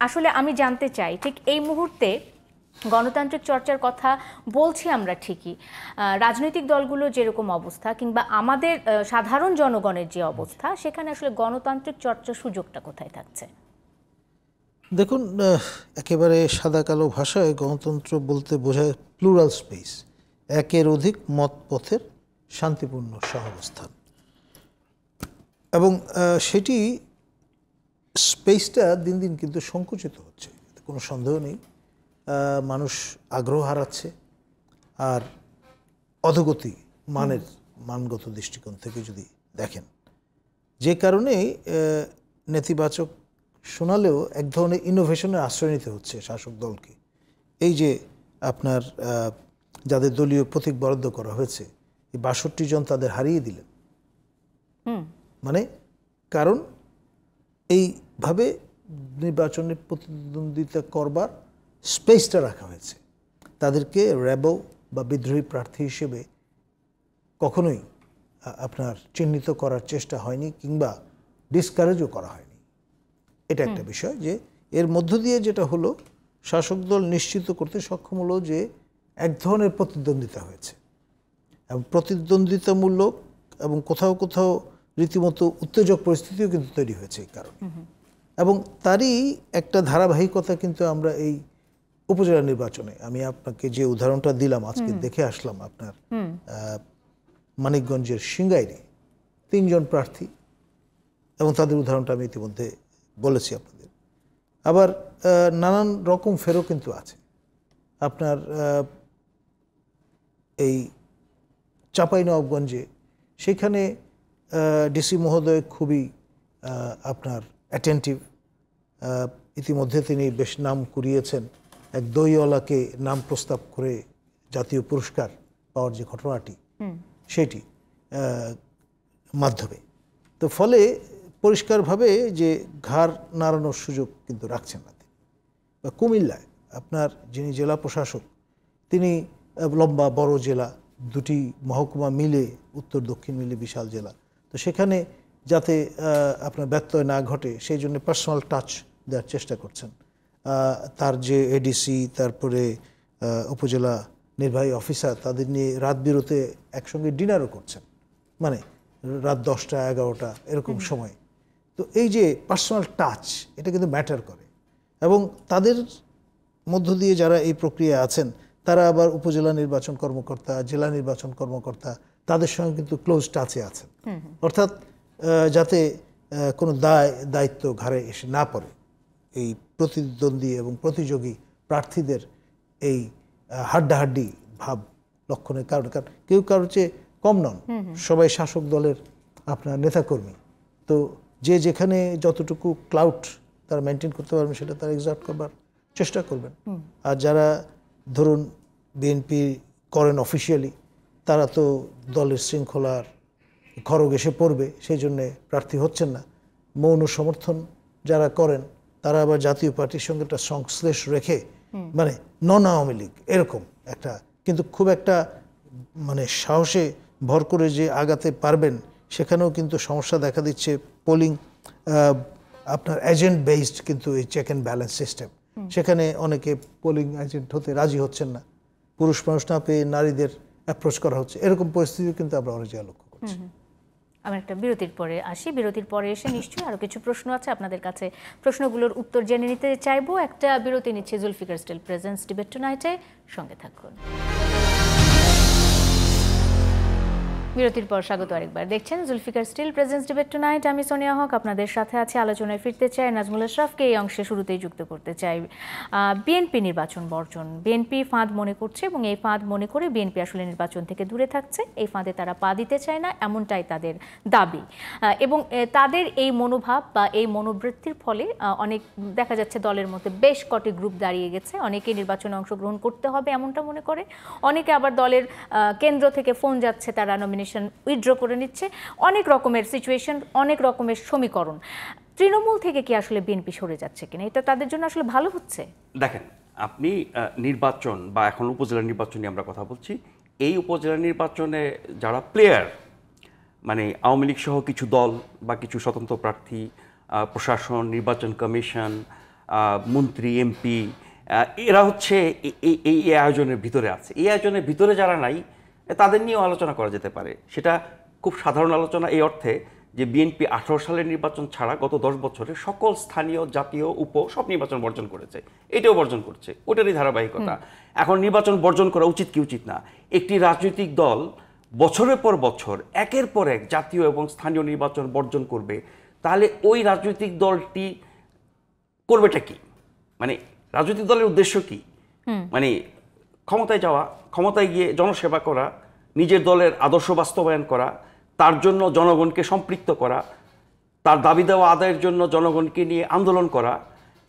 আসলে আমি জানতে চাই, ঠিক এই মুহূর্তে গণতান্ত্রিক চর্চার কথা বলছি আমরা ঠিকই, রাজনৈতিক দলগুলো যেরকম অবস্থা কিংবা আমাদের সাধারণ জনগণের যে অবস্থা, সেখানে আসলে গণতান্ত্রিক চর্চার সুযোগটা কোথায় থাকছে? দেখুন, একেবারে সাদা কালো ভাষায় গণতন্ত্র বলতে বোঝায় প্লুরাল স্পেস, একের অধিক মত পথের শান্তিপূর্ণ সহাবস্থান। এবং সেটি স্পেসটা দিন দিন কিন্তু সংকুচিত হচ্ছে, কোনো সন্দেহ নেই। মানুষ আগ্রহ হারাচ্ছে, আর অধোগতি মানগত দৃষ্টিকোণ থেকে যদি দেখেন, যে কারণে নেতিবাচক শোনালেও এক ধরনের ইনোভেশনের আশ্রয় নিতে হচ্ছে শাসক দলকে। এই যে আপনার যাদের দলীয় প্রতীক বরাদ্দ করা হয়েছে, এই ৬২ জন তাদের হারিয়ে দিলেন, মানে কারণ এইভাবে নির্বাচনে প্রতিদ্বন্দ্বিতা করবার স্পেসটা রাখা হয়েছে। তাদেরকে র্যাবো বা বিদ্রোহী প্রার্থী হিসেবে কখনোই আপনার চিহ্নিত করার চেষ্টা হয়নি, কিংবা ডিসকারেজও করা হয়নি। এটা একটা বিষয় যে এর মধ্য দিয়ে যেটা হলো, শাসক দল নিশ্চিত করতে সক্ষম হলো যে এক ধরনের প্রতিদ্বন্দ্বিতা হয়েছে, এবং প্রতিদ্বন্দ্বিতামূলক এবং কোথাও কোথাও রীতিমতো উত্তেজক পরিস্থিতিও কিন্তু তৈরি হয়েছে এই কারণে। এবং তারই একটা ধারাবাহিকতা কিন্তু আমরা এই উপজেলা নির্বাচনে, আমি আপনাকে যে উদাহরণটা দিলাম আজকে দেখে আসলাম আপনার মানিকগঞ্জের সিংগাইরে 3 জন প্রার্থী, এবং তাদের উদাহরণটা আমি ইতিমধ্যে বলেছি আপনাদের। আবার নানান রকম ফেরও কিন্তু আছে আপনার এই চাঁপাইনবাবগঞ্জে, সেখানে ডিসি মহোদয় খুবই আপনার অ্যাটেন্টিভ। ইতিমধ্যে তিনি বেশ নাম কুড়িয়েছেন এক দইওয়ালাকে নাম প্রস্তাব করে জাতীয় পুরস্কার পাওয়ার যে ঘটনাটি, সেটি মাধ্যমে। তো ফলে পরিষ্কারভাবে যে ঘাড় নাড়ানোর সুযোগ কিন্তু রাখছেন না তিনি। বা কুমিল্লায় আপনার যিনি জেলা প্রশাসক, তিনি লম্বা বড় জেলা, 2টি মহকুমা মিলে উত্তর দক্ষিণ মিলে বিশাল জেলা, তো সেখানে যাতে আপনার ব্যত্যয় না ঘটে সেই জন্য পার্সোনাল টাচ দেওয়ার চেষ্টা করছেন। তার যে এডিসি, তারপরে উপজেলা নির্বাহী অফিসার, তাদের নিয়ে রাত বিরতে একসঙ্গে ডিনারও করছেন, মানে রাত 10টা 11টা এরকম সময়। তো এই যে পার্সোনাল টাচ, এটা কিন্তু ম্যাটার করে। এবং তাদের মধ্য দিয়ে যারা এই প্রক্রিয়া আছেন, তারা আবার উপজেলা নির্বাচন কর্মকর্তা, জেলা নির্বাচন কর্মকর্তা, তাদের সঙ্গে কিন্তু ক্লোজ টাচে আছেন। অর্থাৎ যাতে কোনো দায়িত্ব ঘাড়ে এসে না পড়ে এই প্রতিদ্বন্দ্বী এবং প্রতিযোগী প্রার্থীদের এই হাড্ডাহাড্ডি ভাব লক্ষণের কারণে। কারণ কেউ কারোর চেয়ে কম নন, সবাই শাসক দলের আপনার নেতাকর্মী। তো যে যেখানে যতটুকু ক্লাউড তারা মেনটেন করতে পারবেন সেটা তারা এক্সার্ট করবার চেষ্টা করবেন। আর যারা ধরুন বিএনপি করেন অফিসিয়ালি, তারা তো দলের শৃঙ্খলার খড়গ এসে পড়বে, সেই জন্যে প্রার্থী হচ্ছেন না। মৌন সমর্থন যারা করেন, তারা আবার জাতীয় পার্টির সঙ্গে একটা সংশ্লেষ রেখে, মানে নন আওয়ামী লীগ এরকম একটা, কিন্তু খুব একটা মানে সাহসে ভর করে যে আগাতে পারবেন, সেখানেও কিন্তু সমস্যা দেখা দিচ্ছে। পোলিং আপনার এজেন্ট বেসড কিন্তু এই চেক অ্যান্ড ব্যালেন্স সিস্টেম, সেখানে অনেকে পোলিং এজেন্ট হতে রাজি হচ্ছেন না, পুরুষ মানুষ না পেয়ে নারীদের অ্যাপ্রোচ করা হচ্ছে, এরকম পরিস্থিতি কিন্তু আমরা অনেক জায়গায় লক্ষ্য করছি। আমরা একটা বিরতির পরে আসি। বিরতির পরে এসে নিশ্চয়ই আরও কিছু প্রশ্ন আছে, আপনাদের কাছে প্রশ্নগুলোর উত্তর জেনে নিতে চাইবো। একটা বিরতি নিচ্ছে জুলফিকার স্টিল প্রেজেন্টস ডিবেট টুনাইটে, সঙ্গে থাকুন। বিরতির পর স্বাগত আরেকবার। দেখছেন Zulfikar steel presents debate tonight. আমি সোনিয়া হক আপনাদের সাথে আছি। আলোচনায় ফিরতে চাই, নাজমুল আশরাফকে এই অংশে শুরুতেই যুক্ত করতে চাই। বিএনপি নির্বাচন বর্জন, বিএনপি ফাঁদ মনে করছে, এবং এই ফাঁদ মনে করে বিএনপি আসলে নির্বাচন থেকে দূরে থাকছে। এই ফাঁদে তারা পা দিতে চায় না, এমনটাই তাদের দাবি। এবং তাদের এই মনোভাব বা এই মনোবৃত্তির ফলে অনেক দেখা যাচ্ছে দলের মধ্যে বেশ কটি গ্রুপ দাঁড়িয়ে গেছে। অনেকে নির্বাচনে অংশগ্রহণ করতে হবে এমনটা মনে করে, অনেকে আবার দলের কেন্দ্র থেকে ফোন যাচ্ছে, তারা নমিনেশন উইথড্র করে নিচ্ছে। অনেক রকমের সিচুয়েশন, অনেক রকমের সমীকরণ। তৃণমূল থেকে কি আসলে বিএনপি সরে যাচ্ছে কিনা, এটা তাদের জন্য আসলে ভালো হচ্ছে? দেখেন, আপনি নির্বাচন বা এখন উপজেলা নির্বাচন নিয়ে আমরা কথা বলছি। এই উপজেলা নির্বাচনে যারা প্লেয়ার, মানে আওয়ামী লীগ সহ কিছু দল বা কিছু স্বতন্ত্র প্রার্থী, প্রশাসন, নির্বাচন কমিশন, মন্ত্রী, এমপি, এরা হচ্ছে এই আয়োজনের ভিতরে আছে। এই আয়োজনের ভিতরে যারা নাই, তাদের নিয়েও আলোচনা করা যেতে পারে। সেটা খুব সাধারণ আলোচনা এই অর্থে যে বিএনপি 18 সালের নির্বাচন ছাড়া গত 10 বছরে সকল স্থানীয়, জাতীয়, সব নির্বাচন বর্জন করেছে, এটাও বর্জন করছে, ওটারই ধারাবাহিকতা। এখন নির্বাচন বর্জন করা উচিত কি উচিত না? একটি রাজনৈতিক দল বছরের পর বছর একের পর এক জাতীয় এবং স্থানীয় নির্বাচন বর্জন করবে, তাহলে ওই রাজনৈতিক দলটি করবেটা কি? মানে রাজনৈতিক দলের উদ্দেশ্য কি? মানে ক্ষমতায় যাওয়া, ক্ষমতায় গিয়ে জনসেবা করা, নিজের দলের আদর্শ বাস্তবায়ন করা, তার জন্য জনগণকে সম্পৃক্ত করা, তার দাবি দেওয়া আদায়ের জন্য জনগণকে নিয়ে আন্দোলন করা,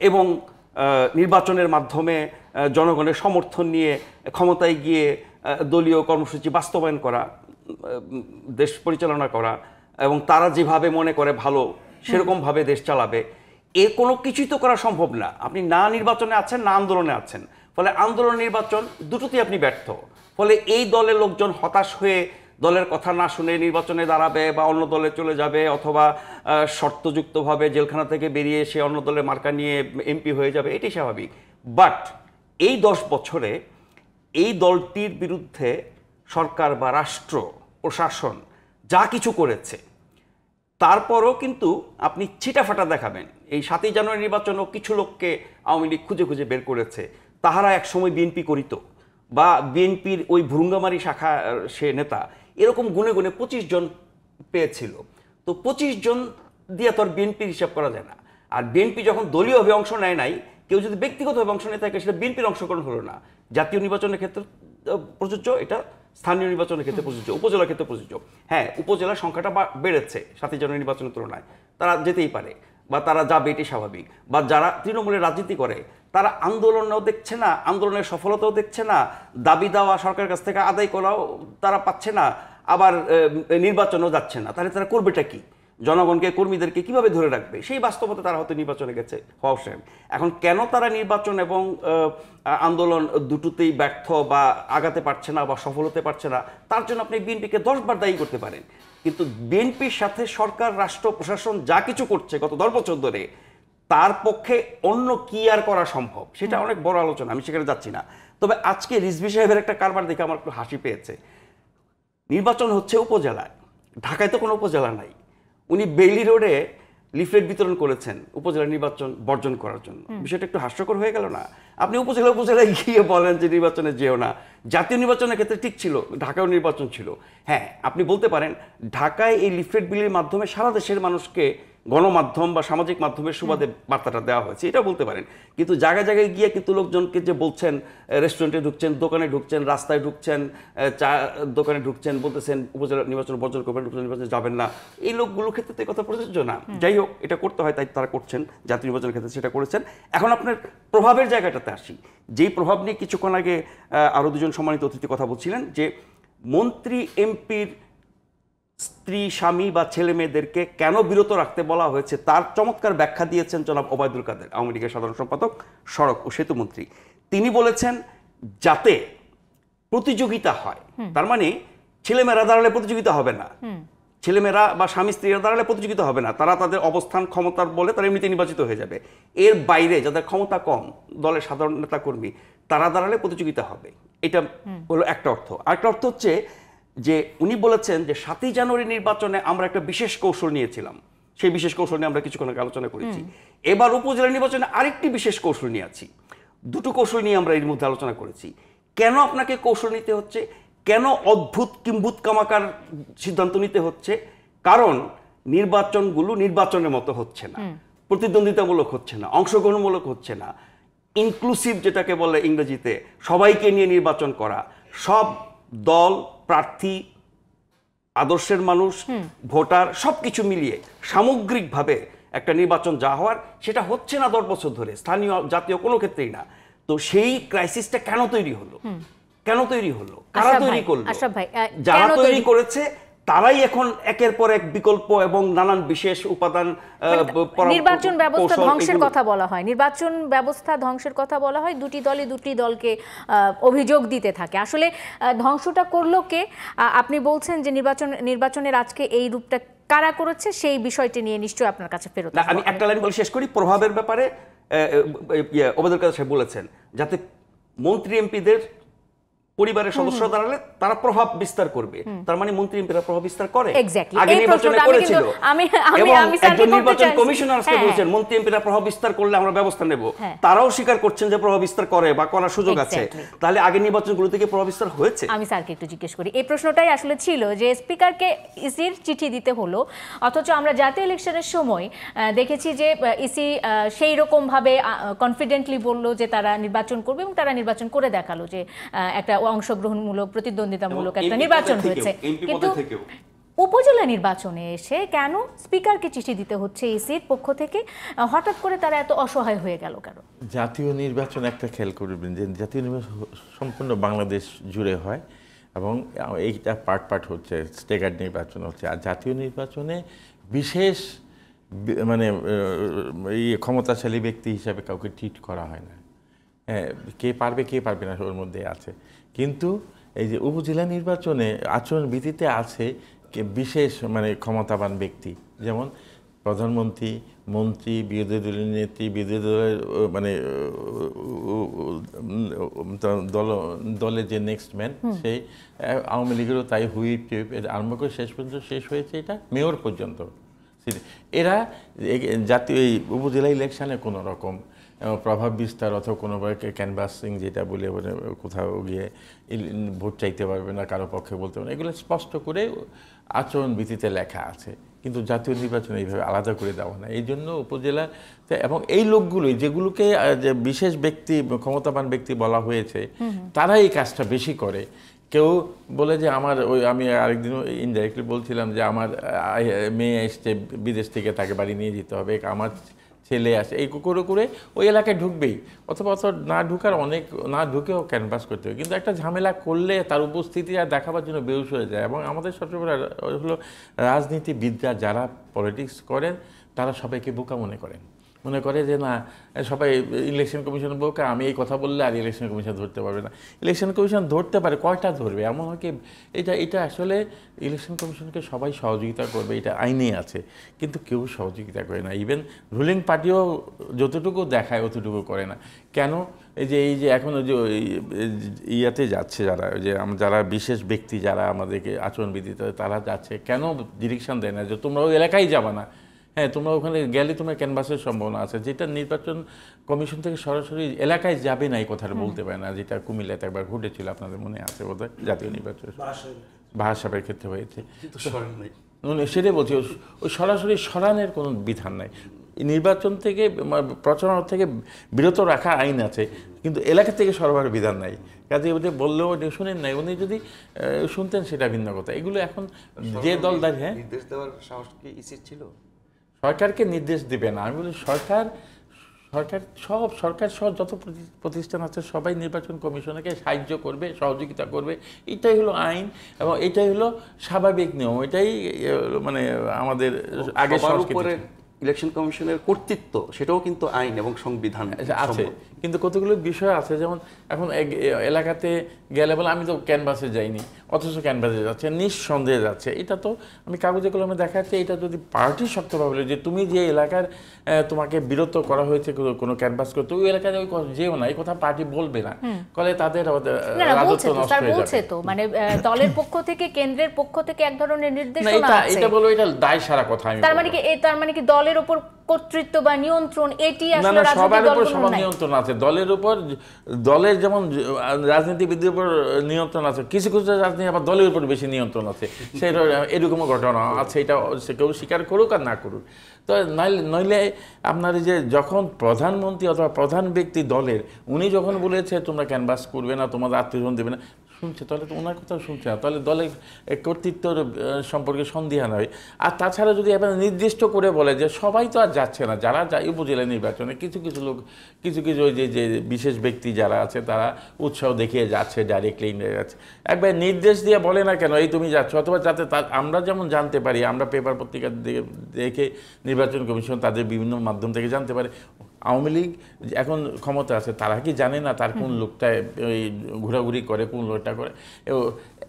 এবং নির্বাচনের মাধ্যমে জনগণের সমর্থন নিয়ে ক্ষমতায় গিয়ে দলীয় কর্মসূচি বাস্তবায়ন করা, দেশ পরিচালনা করা, এবং তারা যেভাবে মনে করে ভালো সেরকমভাবে দেশ চালাবে, এর কোনো কিছুই তো করা সম্ভব না। আপনি না নির্বাচনে আছেন, না আন্দোলনে আছেন, ফলে আন্দোলন নির্বাচন দুটোতেই আপনি ব্যর্থ। ফলে এই দলের লোকজন হতাশ হয়ে দলের কথা না শুনে নির্বাচনে দাঁড়াবে বা অন্য দলে চলে যাবে, অথবা শর্তযুক্তভাবে জেলখানা থেকে বেরিয়ে সে অন্য দলের মার্কা নিয়ে এমপি হয়ে যাবে, এটাই স্বাভাবিক। বাট এই 10 বছরে এই দলটির বিরুদ্ধে সরকার বা রাষ্ট্র প্রশাসন যা কিছু করেছে, তারপরও কিন্তু আপনি ছিটাফাটা দেখাবেন। এই 7ই জানুয়ারি নির্বাচনও কিছু লোককে আওয়ামী লীগ খুঁজে খুঁজে বের করেছে, তাহারা একসময় বিএনপি করিত বা বিএনপির ওই ভুরুঙ্গামারি শাখা সে নেতা, এরকম গুনে গুনে 25 জন পেয়েছিল। তো 25 জন দিয়ে তো আর বিএনপির হিসাব করা যায় না। আর বিএনপি যখন দলীয়ভাবে অংশ নেয় নাই, কেউ যদি ব্যক্তিগতভাবে অংশ নিয়ে থাকে, সেটা বিএনপির অংশগ্রহণ হলো না। জাতীয় নির্বাচনের ক্ষেত্রে প্রযোজ্য, এটা স্থানীয় নির্বাচনের ক্ষেত্রে প্রযোজ্য, উপজেলার ক্ষেত্রে প্রযোজ্য। হ্যাঁ, উপজেলার সংখ্যাটা বেড়েছে 7ই জানুয়ারি নির্বাচনের তুলনায়, তারা যেতেই পারে বা তারা যাবে, এটি স্বাভাবিক। বা যারা তৃণমূলের রাজনীতি করে, তারা আন্দোলনও দেখছে না, আন্দোলনের সফলতাও দেখছে না, দাবি দেওয়া সরকারের কাছ থেকে আদায় করাও তারা পাচ্ছে না, আবার নির্বাচনও যাচ্ছে না। তাহলে তারা করবেটা কি? জনগণকে, কর্মীদেরকে কিভাবে ধরে রাখবে? সেই বাস্তবতা তারা হয়তো নির্বাচনে গেছে, হওয়া সাহেব। এখন কেন তারা নির্বাচন এবং আন্দোলন দুটোতেই ব্যর্থ বা আগাতে পারছে না বা সফল হতে পারছে না, তার জন্য আপনি বিএনপিকে 10 বার দায়ী করতে পারেন। কিন্তু বিএনপির সাথে সরকার, রাষ্ট্র, প্রশাসন যা কিছু করছে গত 10 বছর ধরে, তার পক্ষে অন্য কি আর করা সম্ভব? সেটা অনেক বড় আলোচনা, আমি সেখানে যাচ্ছি না। তবে আজকে রিজভী সাহেবের একটা কারবার দেখে আমার একটু হাসি পেয়েছে। নির্বাচন হচ্ছে উপজেলায়, ঢাকায় তো কোনো উপজেলা নাই। উনি বেইলি রোডে লিফলেট বিতরণ করেছেন উপজেলা নির্বাচন বর্জন করার জন্য। বিষয়টা একটু হাস্যকর হয়ে গেল না? আপনি উপজেলায় গিয়ে বলেন যে নির্বাচনে যেও না। জাতীয় নির্বাচনের ক্ষেত্রে ঠিক ছিল, ঢাকায়ও নির্বাচন ছিল। হ্যাঁ, আপনি বলতে পারেন ঢাকায় এই লিফলেট বিলির মাধ্যমে সারা দেশের মানুষকে গণমাধ্যম বা সামাজিক মাধ্যমের সুবাদে বার্তাটা দেওয়া হয়েছে, এটা বলতে পারেন। কিন্তু জায়গায় জায়গায় গিয়ে কিন্তু লোকজনকে যে বলছেন, রেস্টুরেন্টে ঢুকছেন, দোকানে ঢুকছেন, রাস্তায় ঢুকছেন, চা দোকানে ঢুকছেন, বলতেছেন উপজেলা নির্বাচন বর্জন করবেন, উপজেলা নির্বাচনে যাবেন না, এই লোকগুলোর ক্ষেত্রে তো এই কথা প্রযোজ্য না। যাই হোক, এটা করতে হয়, তাই তারা করছেন, জাতীয় নির্বাচনের ক্ষেত্রে সেটা করেছেন। এখন আপনার প্রভাবের জায়গাটাতে আসি। যেই প্রভাব নিয়ে কিছুক্ষণ আগে আরও দুজন সম্মানিত অতিথি কথা বলছিলেন, যে মন্ত্রী এমপির স্ত্রী, স্বামী বা ছেলে মেয়েদেরকে কেন বিরত রাখতে বলা হয়েছে, তার চমৎকার ব্যাখ্যা দিয়েছেন জনাব ওবায়দুল কাদের, আওয়ামী লীগের সাধারণ সম্পাদক, সড়ক ও সেতু মন্ত্রী। তিনি বলেছেন যাতে প্রতিযোগিতা হয়, তার মানে ছেলেমেয়েরা দাঁড়ালে প্রতিযোগিতা হবে না, ছেলেমেয়েরা বা স্বামী স্ত্রীরা দাঁড়ালে প্রতিযোগিতা হবে না, তারা তাদের অবস্থান ক্ষমতার বলে তারা এমনিতে নির্বাচিত হয়ে যাবে। এর বাইরে যাদের ক্ষমতা কম, দলের সাধারণ নেতা কর্মী, তারা দাঁড়ালে প্রতিযোগিতা হবে। এটা হলো একটা অর্থ। আরেকটা অর্থ হচ্ছে যে উনি বলেছেন যে 7ই জানুয়ারি নির্বাচনে আমরা একটা বিশেষ কৌশল নিয়েছিলাম, সেই বিশেষ কৌশল নিয়ে আমরা কিছুক্ষণ আগে আলোচনা করেছি। এবার উপজেলা নির্বাচনে আরেকটি বিশেষ কৌশল নিয়ে আছি। দুটো কৌশল নিয়ে আমরা এর মধ্যে আলোচনা করেছি। কেন আপনাকে কৌশল নিতে হচ্ছে? কেন অদ্ভুত কিম্ভূত কামাকার সিদ্ধান্ত নিতে হচ্ছে? কারণ নির্বাচনগুলো নির্বাচনের মতো হচ্ছে না, প্রতিদ্বন্দ্বিতামূলক হচ্ছে না, অংশগ্রহণমূলক হচ্ছে না, ইনক্লুসিভ যেটাকে বলে ইংরেজিতে, সবাইকে নিয়ে নির্বাচন করা, সব দল, প্রার্থী, আদর্শের মানুষ, ভোটার সবকিছু মিলিয়ে সামগ্রিকভাবে একটা নির্বাচন যা হওয়ার, সেটা হচ্ছে না 10 বছর ধরে, স্থানীয় জাতীয় কোনো ক্ষেত্রেই না। তো সেই ক্রাইসিসটা কেন তৈরি হলো? কেন তৈরি হলো? কারা তৈরি করলো? যারা তৈরি করেছে তারাই এখন একের পর এক বিকল্প এবং নানান বিশেষ উপাদান, নির্বাচন ব্যবস্থা ধ্বংসের কথা বলা হয়, নির্বাচন ব্যবস্থা ধ্বংসের কথা বলা হয়, দুটি দলকে অভিযোগ দিতে থাকে। আসলে ধ্বংসটা করলো কে? আপনি বলছেন যে নির্বাচনের আজকে এই রূপটা কারা করেছে, সেই বিষয়টি নিয়ে নিশ্চয়ই আপনার কাছে ফেরত আসবো। আমি একটা লাইন বলে শেষ করি। প্রভাবের ব্যাপারে ওবায়দুল কাদের সাহেব বলেছেন যাতে মন্ত্রী এমপিদের পরিবারের সদস্য দাঁড়ালে তারা প্রভাব বিস্তার করবে। তার মানে মন্ত্রী এমপিরা প্রভাব বিস্তার করে, আগে নির্বাচনে করেছিল। একজন নির্বাচন কমিশনার আজকে বলছেন মন্ত্রী এমপিরা প্রভাব বিস্তার করলে আমরা ব্যবস্থা নেব। তারাও স্বীকার করছেন যে প্রভাব বিস্তার করে বা করার সুযোগ আছে। তাহলে আগে নির্বাচনগুলো থেকে প্রভাব বিস্তার হয়েছে। আমি স্যারকে একটু জিজ্ঞেস করি, এই প্রশ্নটাই আসলে ছিল যে স্পিকারকে ইসির চিঠি দিতে হলো, অথচ আমরা জাতীয় ইলেকশনের সময় দেখেছি যে ইসি সেই রকম ভাবে কনফিডেন্টলি বললো যে তারা নির্বাচন করবে এবং তারা নির্বাচন করে দেখালো যে একটা অংশগ্রহণমূলক, প্রতিদ্বন্দ্বিতামূলক একটা নির্বাচন হয়েছে। কিন্তু উপজেলা নির্বাচনে এসে কেন স্পিকারকে চিঠি দিতে হচ্ছে ইসির পক্ষ থেকে? হঠাৎ করে তারা এত অসহায় হয়ে গেল কেন? জাতীয় নির্বাচন একটা খেয়াল করবেন যে জাতীয় নির্বাচন সম্পূর্ণ বাংলাদেশ জুড়ে হয় এবং এইটা পার্ট হচ্ছে, স্টেগার নির্বাচন হচ্ছে। আর জাতীয় নির্বাচনে বিশেষ মানে ক্ষমতাশালী ব্যক্তি হিসাবে কাউকে ট্রিট করা হয় না। হ্যাঁ, কে পারবে কে পারবে না ওর মধ্যে আছে। কিন্তু এই যে উপজেলা নির্বাচনে আচরণবিধিতে আছে বিশেষ মানে ক্ষমতাবান ব্যক্তি, যেমন প্রধানমন্ত্রী, মন্ত্রী, বিরোধী দলীয় নেত্রী, বিরোধী দলের মানে দলের যে নেক্সট ম্যান, সেই আওয়ামী লীগেরও তাই হুইপ টিপ আরম্ভ করে শেষ পর্যন্ত শেষ হয়েছে এটা মেয়র পর্যন্ত। এরা জাতীয় এই উপজেলা ইলেকশনে কোনো রকম প্রভাব বিস্তার অথবা কোনোভাবে ক্যানভাসিং যেটা বলে কোথাও গিয়ে ভোট চাইতে পারবে না, কারো পক্ষে বলতে পারবে না, এগুলো স্পষ্ট করে আচরণবিধিতে লেখা আছে। কিন্তু জাতীয় নির্বাচনে এইভাবে আলাদা করে দেওয়া না। এই জন্য উপজেলাতে এবং এই লোকগুলোই যেগুলোকে যে বিশেষ ব্যক্তি ক্ষমতাবান ব্যক্তি বলা হয়েছে, তারা এই কাজটা বেশি করে। কেউ বলে যে আমার আমি আরেকদিনও ইনডাইরেক্টলি বলছিলাম যে আমার মেয়ে এসছে বিদেশ থেকে, তাকে বাড়ি নিয়ে যেতে হবে, আমার ছেলে আসে, এই করে করে ওই এলাকায় ঢুকবেই, অথবা না ঢুকার অনেক না ঢুকেও ক্যানভাস করতে হবে। কিন্তু একটা ঝামেলা করলে তার উপস্থিতি আর দেখাবার জন্য বেহুশ হয়ে যায়। এবং আমাদের সবচেয়ে বড় হলো রাজনীতিবিদরা যারা পলিটিক্স করেন তারা সবাইকে বোকা মনে করে যে না সবাই ইলেকশন কমিশন বোকা, আমি এই কথা বললে আর ইলেকশন কমিশন ধরতে পারবে না। ইলেকশন কমিশন ধরতে পারে, কয়টা ধরবে? এমন হয় কি এটা আসলে ইলেকশন কমিশনকে সবাই সহযোগিতা করবে, এটা আইনেই আছে, কিন্তু কেউ সহযোগিতা করে না। ইভেন রুলিং পার্টিও যতটুকু দেখায় অতটুকু করে না। কেন? এই যে এখন ওই যে ইয়াতে যাচ্ছে যারা বিশেষ ব্যক্তি যারা আমাদেরকে আচরণবিধিতে তারা যাচ্ছে, কেন ডিরেকশন দেয় না যে তোমরা ওই এলাকায় যাবা না? হ্যাঁ, তোমরা ওখানে গেলে তোমার ক্যানভাসের সম্ভাবনা আছে, যেটা নির্বাচন কমিশন থেকে সরাসরি এলাকায় যাবে না এই কথাটা বলতে পারে না, যেটা কুমিল্লাতে একবার ঘটেছিল, আপনাদের মনে আছে বোধহয়, জাতীয় নির্বাচন বাহার সাহেবের ক্ষেত্রে হয়েছে। সেটাই বলছি, ওই সরাসরি সরানোর কোনো বিধান নাই। নির্বাচন থেকে প্রচারণা থেকে বিরত রাখা আইন আছে, কিন্তু এলাকা থেকে সরবরাহের বিধান নাই। কাজে ওদের বললেও ওটা শুনেন নাই, উনি যদি শুনতেন সেটা ভিন্ন কথা। এগুলো এখন যে দল দাঁড়িয়ে নির্দেশ দেওয়ার সাহস কি ইসির ছিল? সরকারকে নির্দেশ দিবে না। আমি বলি সরকার সহ যত প্রতিষ্ঠান আছে সবাই নির্বাচন কমিশনকে সাহায্য করবে, সহযোগিতা করবে, এটাই হলো আইন এবং এটাই হলো স্বাভাবিক নিয়ম। এটাই মানে আমাদের আগে সংস্কৃতি। ইলেকশন কমিশনের কর্তৃত্ব সেটাও কিন্তু আইন এবং সংবিধান আছে, কিন্তু কতগুলো বিষয় আছে, যেমন এখন এলাকাতে গেলে বলে আমি তো ক্যানভাসে যাইনি, অথচ ক্যানভাসে যাচ্ছে, নিঃসন্দেহে যাচ্ছে। এটা তো আমি কাগজে কলমে দেখাচ্ছি। এটা যদি পার্টি শক্তভাবে বলে যে তুমি যে এলাকার তোমাকে বিরত করা হয়েছে কোনো ক্যানভাস করতে, ওই এলাকায় ওই যেও না, এই কথা পার্টি বলবে না, ফলে তাদের রাজত্ব নষ্ট হয়ে যাবে। তো মানে দলের পক্ষ থেকে, কেন্দ্রের পক্ষ থেকে এক ধরনের নির্দেশনা আছে। এটা বলো, এটা দায় সারা কথা। আমি তার মানে কি দলের উপর কর্তৃত্ব বা নিয়ন্ত্রণ এটি আসলে সবার উপর সমান নিয়ন্ত্রণ আছে। দলের উপর, দলের যেমন রাজনীতিবিদদের উপর নিয়ন্ত্রণ আছে, কিছু কিছু রাজনীতি আবার দলের উপর বেশি নিয়ন্ত্রণ আছে। সেটা এরকমও ঘটনা আছে, এটা কেউ স্বীকার করুক আর না করুক। তো নইলে আপনার যে যখন প্রধানমন্ত্রী অথবা প্রধান ব্যক্তি দলের, উনি যখন বলেছে তোমরা ক্যানভাস করবে না, তোমাদের আত্মীয়জন দেবে না, শুনছে, তাহলে তো ওনার কথা শুনছে না, তাহলে দলের কর্তৃত্ব সম্পর্কে সন্দেহান হয়। আর তাছাড়া যদি আপনার নির্দিষ্ট করে বলে যে সবাই তো আর যাচ্ছে না, যারা যায় উপজেলা নির্বাচনে কিছু কিছু লোক, কিছু ওই যে বিশেষ ব্যক্তি যারা আছে তারা উৎসাহ দেখিয়ে যাচ্ছে, ডাইরেক্টলি যাচ্ছে, একবার নির্দেশ দিয়ে বলে না কেন এই তুমি যাচ্ছ, অথবা যাতে আমরা যেমন জানতে পারি, আমরা পেপার পত্রিকা দেখে নির্বাচন কমিশন তাদের বিভিন্ন মাধ্যম থেকে জানতে পারে। আওয়ামী লীগ এখন ক্ষমতা আছে, তারা কি জানে না তার কোন লোকটা ওই ঘোরাঘুরি করে, কোন লোকটা করে?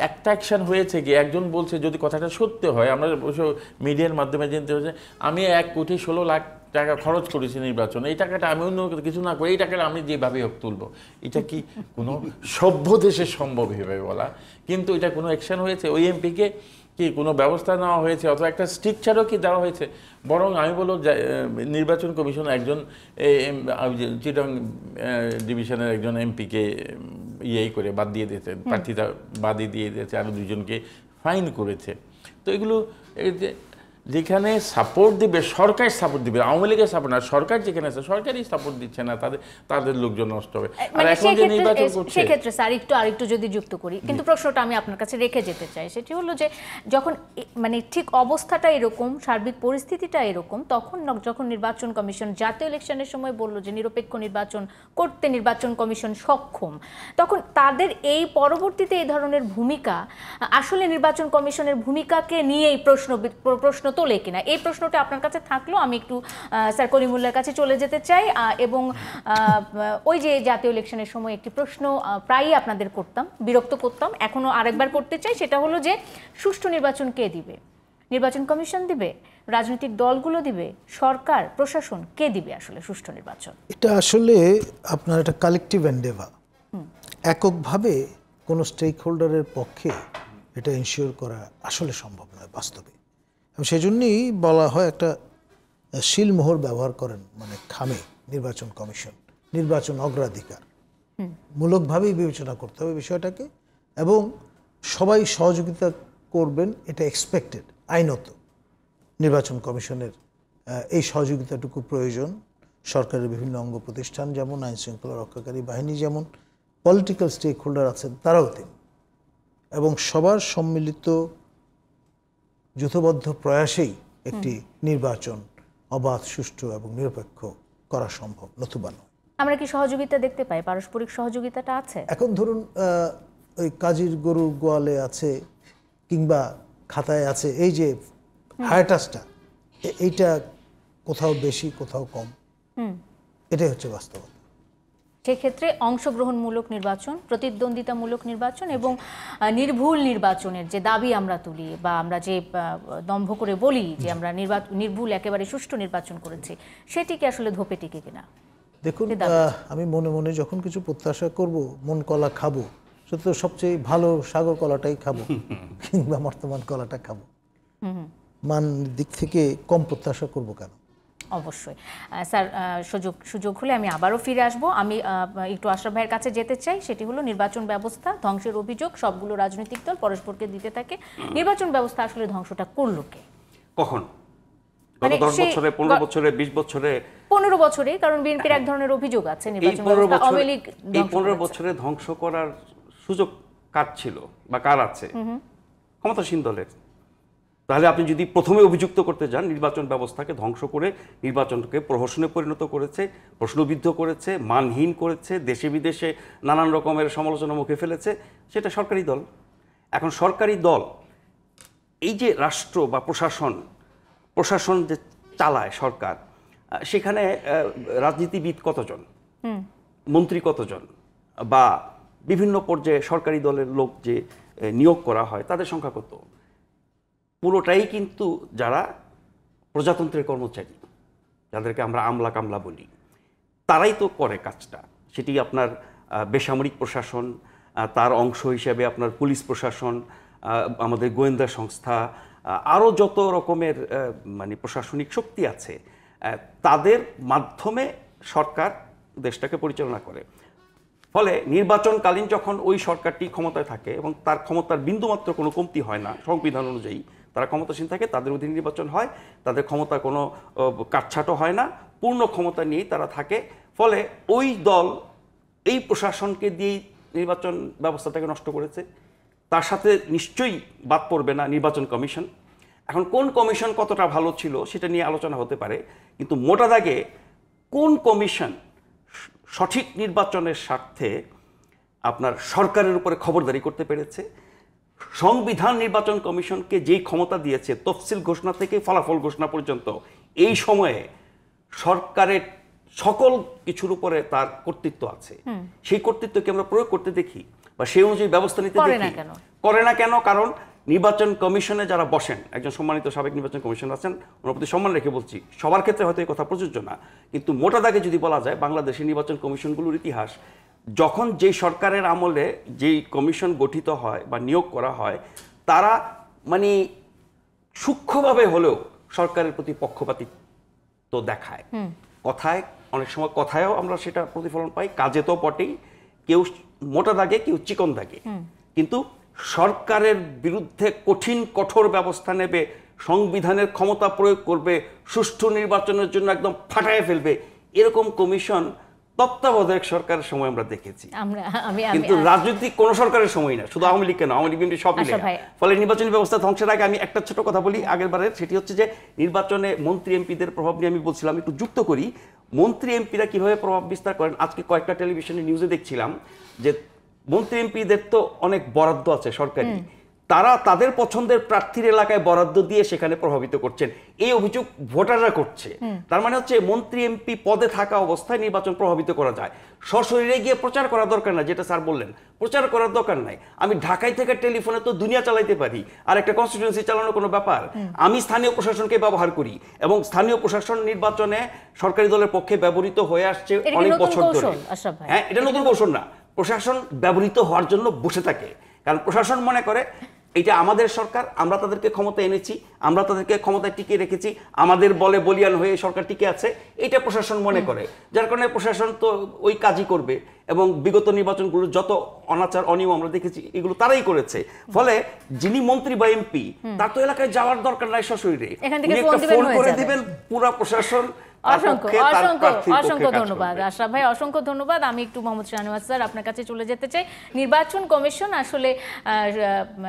একটা অ্যাকশন হয়েছে কি, একজন বলছে যদি কথাটা সত্য হয়, আমরা অবশ্য মিডিয়ার মাধ্যমে জানতে হয়েছে, আমি 1,16,00,000 টাকা খরচ করেছি নির্বাচনে, এই টাকাটা আমি অন্য কিছু না করে এই টাকাটা আমি যেভাবে হোক তুলবো। এটা কি কোনো সভ্য দেশে সম্ভব হবে বলা? কিন্তু এটা কোনো অ্যাকশন হয়েছে? ওই এমপিকে কি কোনো ব্যবস্থা নেওয়া হয়েছে অথবা একটা স্ট্রিকচারও কি দেওয়া হয়েছে? বরং আমি বলব নির্বাচন কমিশন একজন চিটাং ডিভিশনের একজন এমপিকে ইয়েই করে বাদ দিয়ে দিয়েছে, প্রার্থীতা বাদই দিয়ে দিয়েছে, আরও 2জনকে ফাইন করেছে। তো এগুলো যেখানে সাপোর্ট দিবে সরকার, সাপোর্ট দিবে, আওয়ামী লীগের সাপোর্ট না, সরকার যেখানে আছে সরকারই সাপোর্ট দিচ্ছে না, তাদের লোকজন নষ্ট হবে। আর এখন যে নির্বাচন করছে, সেক্ষেত্রে স্যার আরেকটু যদি যুক্ত করি, কিন্তু প্রশ্নটা আমি আপনার কাছে রেখে যেতে চাই, সেটি হলো যে যখন মানে ঠিক অবস্থাটা এরকম, সার্বিক পরিস্থিতিটা এরকম, তখন যখন নির্বাচন কমিশন জাতীয় ইলেকশনের সময় বললো যে নিরপেক্ষ নির্বাচন করতে নির্বাচন কমিশন সক্ষম, তখন তাদের এই পরবর্তীতে এই ধরনের ভূমিকা আসলে নির্বাচন কমিশনের ভূমিকাকে নিয়েই প্রশ্ন তোলে কিনা, এই প্রশ্নটা আপনার কাছে থাকলো। আমি একটু স্যার কলিমুল্লাহর কাছে চলে যেতে চাই এবং ওই যে জাতীয় ইলেকশনের সময় একটি প্রশ্ন প্রায়ই আপনাদের করতাম, বিরক্ত করতাম, এখনো আরেকবার করতে চাই, সেটা হলো যে সুষ্ঠু নির্বাচন কে দিবে? নির্বাচন কমিশন দিবে, রাজনৈতিক দলগুলো দিবে, সরকার প্রশাসন, কে দিবে আসলে সুষ্ঠু নির্বাচন? এটা আসলে আপনার একটা কালেকটিভ এন্ডেভার। এককভাবে কোনো স্টেক হোল্ডারের পক্ষে এটা ইনশিওর করা আসলে সম্ভব নয় বাস্তবে, এবং সেই জন্যই বলা হয় একটা শিলমোহর ব্যবহার করেন মানে খামে নির্বাচন কমিশন, নির্বাচন অগ্রাধিকার মূলকভাবেই বিবেচনা করতে হবে বিষয়টাকে, এবং সবাই সহযোগিতা করবেন এটা এক্সপেক্টেড, আইনত নির্বাচন কমিশনের এই সহযোগিতাটুকু প্রয়োজন। সরকারের বিভিন্ন অঙ্গ প্রতিষ্ঠান যেমন, আইন শৃঙ্খলা রক্ষাকারী বাহিনী যেমন, পলিটিক্যাল স্টেক হোল্ডার আছেন তারাও তিনি, এবং সবার সম্মিলিত যুথবদ্ধ প্রয়াসেই একটি নির্বাচন অবাধ, সুষ্ঠু এবং নিরপেক্ষ করা সম্ভব, নতুবা নয়। আমরা কি সহযোগিতা দেখতে পাই? পারস্পরিক সহযোগিতাটা আছে? এখন ধরুন ওই কাজীর গরু গোয়ালে আছে কিংবা খাতায় আছে, এই যে হায়াটাসটা, এইটা কোথাও বেশি কোথাও কম, এটাই হচ্ছে বাস্তবতা। সেক্ষেত্রে অংশগ্রহণমূলক নির্বাচন, প্রতিদ্বন্দ্বিতামূলক নির্বাচন এবং নির্ভুল নির্বাচনের যে দাবি আমরা তুলি বা আমরা যে দম্ভ করে বলি যে আমরা নির্ভুল একেবারে সুষ্ঠু নির্বাচন করেছি, সেটি কি আসলে ধোপে টিকে কিনা? দেখুন, আমি মনে মনে যখন কিছু প্রত্যাশা করব, মন কলা খাবো, সেটা তো সবচেয়ে ভালো সাগর কলাটাই খাবো কিংবা বর্তমান কলাটা খাবো। মান দিক থেকে কম প্রত্যাশা করব কেন? অবশ্যই স্যার, সুযোগ হলে আমি আবারও ফিরে আসব। আমি একটু আশরাফ ভাইয়ের কাছে যেতে চাই, সেটি হলো নির্বাচন ব্যবস্থা ধ্বংসের অভিযোগ সবগুলো রাজনৈতিক দল পরস্পরকে দিতে থাকে। নির্বাচন ব্যবস্থা আসলে ধ্বংসটা করলো কে, কখন? গত 10 বছরে, 15 বছরে, 20 বছরে? 15 বছরে, কারণ বিএনপির এক ধরনের অভিযোগ আছে নির্বাচন ব্যবস্থা আওয়ামী লীগ এই 15 বছরে ধ্বংস করার সুযোগ কার ছিল বা কার আছে? ক্ষমতাসীন দলের। তাহলে আপনি যদি প্রথমে অভিযুক্ত করতে যান, নির্বাচন ব্যবস্থাকে ধ্বংস করে নির্বাচনকে প্রহসনে পরিণত করেছে, প্রশ্নবিদ্ধ করেছে, মানহীন করেছে, দেশে বিদেশে নানান রকমের সমালোচনার মুখে ফেলেছে, সেটা সরকারি দল। এখন সরকারি দল এই যে রাষ্ট্র বা প্রশাসন যে চালায় সরকার, সেখানে রাজনীতিবিদ কতজন, মন্ত্রী কতজন, বা বিভিন্ন পর্যায়ে সরকারি দলের লোক যে নিয়োগ করা হয় তাদের সংখ্যা কত? পুরোটাই কিন্তু যারা প্রজাতন্ত্রের কর্মচারী, যাদেরকে আমরা আমলা কামলা বলি, তারাই তো করে কাজটা। সেটি আপনার বেসামরিক প্রশাসন, তার অংশ হিসেবে আপনার পুলিশ প্রশাসন, আমাদের গোয়েন্দা সংস্থা, আরও যত রকমের মানে প্রশাসনিক শক্তি আছে, তাদের মাধ্যমে সরকার দেশটাকে পরিচালনা করে। ফলে নির্বাচনকালীন যখন ওই সরকারটি ক্ষমতায় থাকে এবং তার ক্ষমতার বিন্দুমাত্র কোনো কমতি হয় না, সংবিধান অনুযায়ী তারা ক্ষমতাসীন থাকে, তাদের অধীনে নির্বাচন হয়, তাদের ক্ষমতা কোনো কাটছাঁটও হয় না, পূর্ণ ক্ষমতা নিয়েই তারা থাকে। ফলে ওই দল এই প্রশাসনকে দিয়েই নির্বাচন ব্যবস্থাটাকে নষ্ট করেছে। তার সাথে নিশ্চয়ই বাদ পড়বে না নির্বাচন কমিশন। এখন কোন কমিশন কতটা ভালো ছিল সেটা নিয়ে আলোচনা হতে পারে, কিন্তু মোটা দাগে কোন কমিশন সঠিক নির্বাচনের স্বার্থে আপনার সরকারের উপরে খবরদারি করতে পেরেছে, সংবিধান নির্বাচন কমিশনকে যেই ক্ষমতা দিয়েছে তফসিল ঘোষণা থেকে ফলাফল ঘোষণা পর্যন্ত, এই সময়ে সরকারের সকল কিছুর উপরে তার কর্তৃত্ব আছে। সেই কর্তৃত্বকে আমরা প্রয়োগ করতে দেখি বা সেই অনুযায়ী ব্যবস্থা নিতে দেখি। করে না কেন? কারণ নির্বাচন কমিশনে যারা বসেন, একজন সম্মানিত সাবেক নির্বাচন কমিশন আছেন, ওনার প্রতি সম্মান রেখে বলছি, সবার ক্ষেত্রে হয়তো এই কথা প্রযোজ্য না, কিন্তু মোটা দাগে যদি বলা যায় বাংলাদেশের নির্বাচন কমিশনগুলোর ইতিহাস, যখন যেই সরকারের আমলে যেই কমিশন গঠিত হয় বা নিয়োগ করা হয়, তারা মানে সূক্ষ্মভাবে হলেও সরকারের প্রতি পক্ষপাতিত্ব দেখায়। কথায়, অনেক সময় কথায়ও আমরা সেটা প্রতিফলন পাই, কাজে তো বটেই, কেউ মোটা দাগে কেউ চিকন দাগে, কিন্তু সরকারের বিরুদ্ধে কঠিন কঠোর ব্যবস্থা নেবে, সংবিধানের ক্ষমতা প্রয়োগ করবে, সুষ্ঠু নির্বাচনের জন্য একদম ফাটায় ফেলবে, এরকম কমিশন তত্ত্বাবধায়ক সরকারের সময় আমরা দেখেছি, কিন্তু রাজনৈতিক কোন সরকারের সময় না, শুধু আওয়ামী লীগ কেন, আওয়ামী লীগ সব মিলে। ফলে নির্বাচনী ব্যবস্থা ধ্বংসের আগে আমি একটা ছোট কথা বলি আগের বারের, সেটি হচ্ছে যে নির্বাচনে মন্ত্রী এমপিদের প্রভাব নিয়ে আমি বলছিলাম, একটু যুক্ত করি। মন্ত্রী এমপিরা কিভাবে প্রভাব বিস্তার করেন, আজকে কয়েকটা টেলিভিশনে নিউজে দেখছিলাম যে মন্ত্রী এমপিদের তো অনেক বরাদ্দ আছে সরকারি, তারা তাদের পছন্দের প্রার্থীর এলাকায় বরাদ্দ দিয়ে সেখানে প্রভাবিত করছেন, এই অভিযোগ ভোটাররা করছে। তার মানে হচ্ছে মন্ত্রী এমপি পদে থাকা অবস্থায় নির্বাচন প্রভাবিত করা যায়, সশরীরে গিয়ে প্রচার করার দরকার নাই, যেটা স্যার বললেন প্রচার করার দরকার নাই। আমি ঢাকায় থেকে টেলিফোনে তো দুনিয়া চালাইতে পারি, আর একটা কনস্টিটিউয়েন্সি চালানোর কোনো ব্যাপার। আমি স্থানীয় প্রশাসনকে ব্যবহার করি এবং স্থানীয় প্রশাসন নির্বাচনে সরকারি দলের পক্ষে ব্যবহৃত হয়ে আসছে অনেক বছর ধরে। হ্যাঁ, এটা নতুন কৌশল না, প্রশাসন ব্যবহৃত হওয়ার জন্য বসে থাকে, কারণ প্রশাসন মনে করে এটা আমাদের সরকার, আমরা তাদেরকে ক্ষমতা এনেছি, আমরা তাদেরকে ক্ষমতায় টিকিয়ে রেখেছি, আমাদের বলে বলিয়ান হয়ে সরকার টিকে আছে, এটা প্রশাসন মনে করে। যার কারণে প্রশাসন তো ওই কাজই করবে এবং বিগত নির্বাচনগুলো যত অনাচার অনিয়ম আমরা দেখেছি এগুলো তারাই করেছে। ফলে যিনি মন্ত্রী বা এমপি তার তো এলাকায় যাওয়ার দরকার নাই, সশরীরে ফোন করে দিবেন, পুরা প্রশাসন। অসংখ্য ধন্যবাদ আশরাফ ভাই, অসংখ্য ধন্যবাদ। আমি একটু মোহাম্মদ শাহনেওয়াজ স্যার আপনার কাছে চলে যেতে চাই। নির্বাচন কমিশন আসলে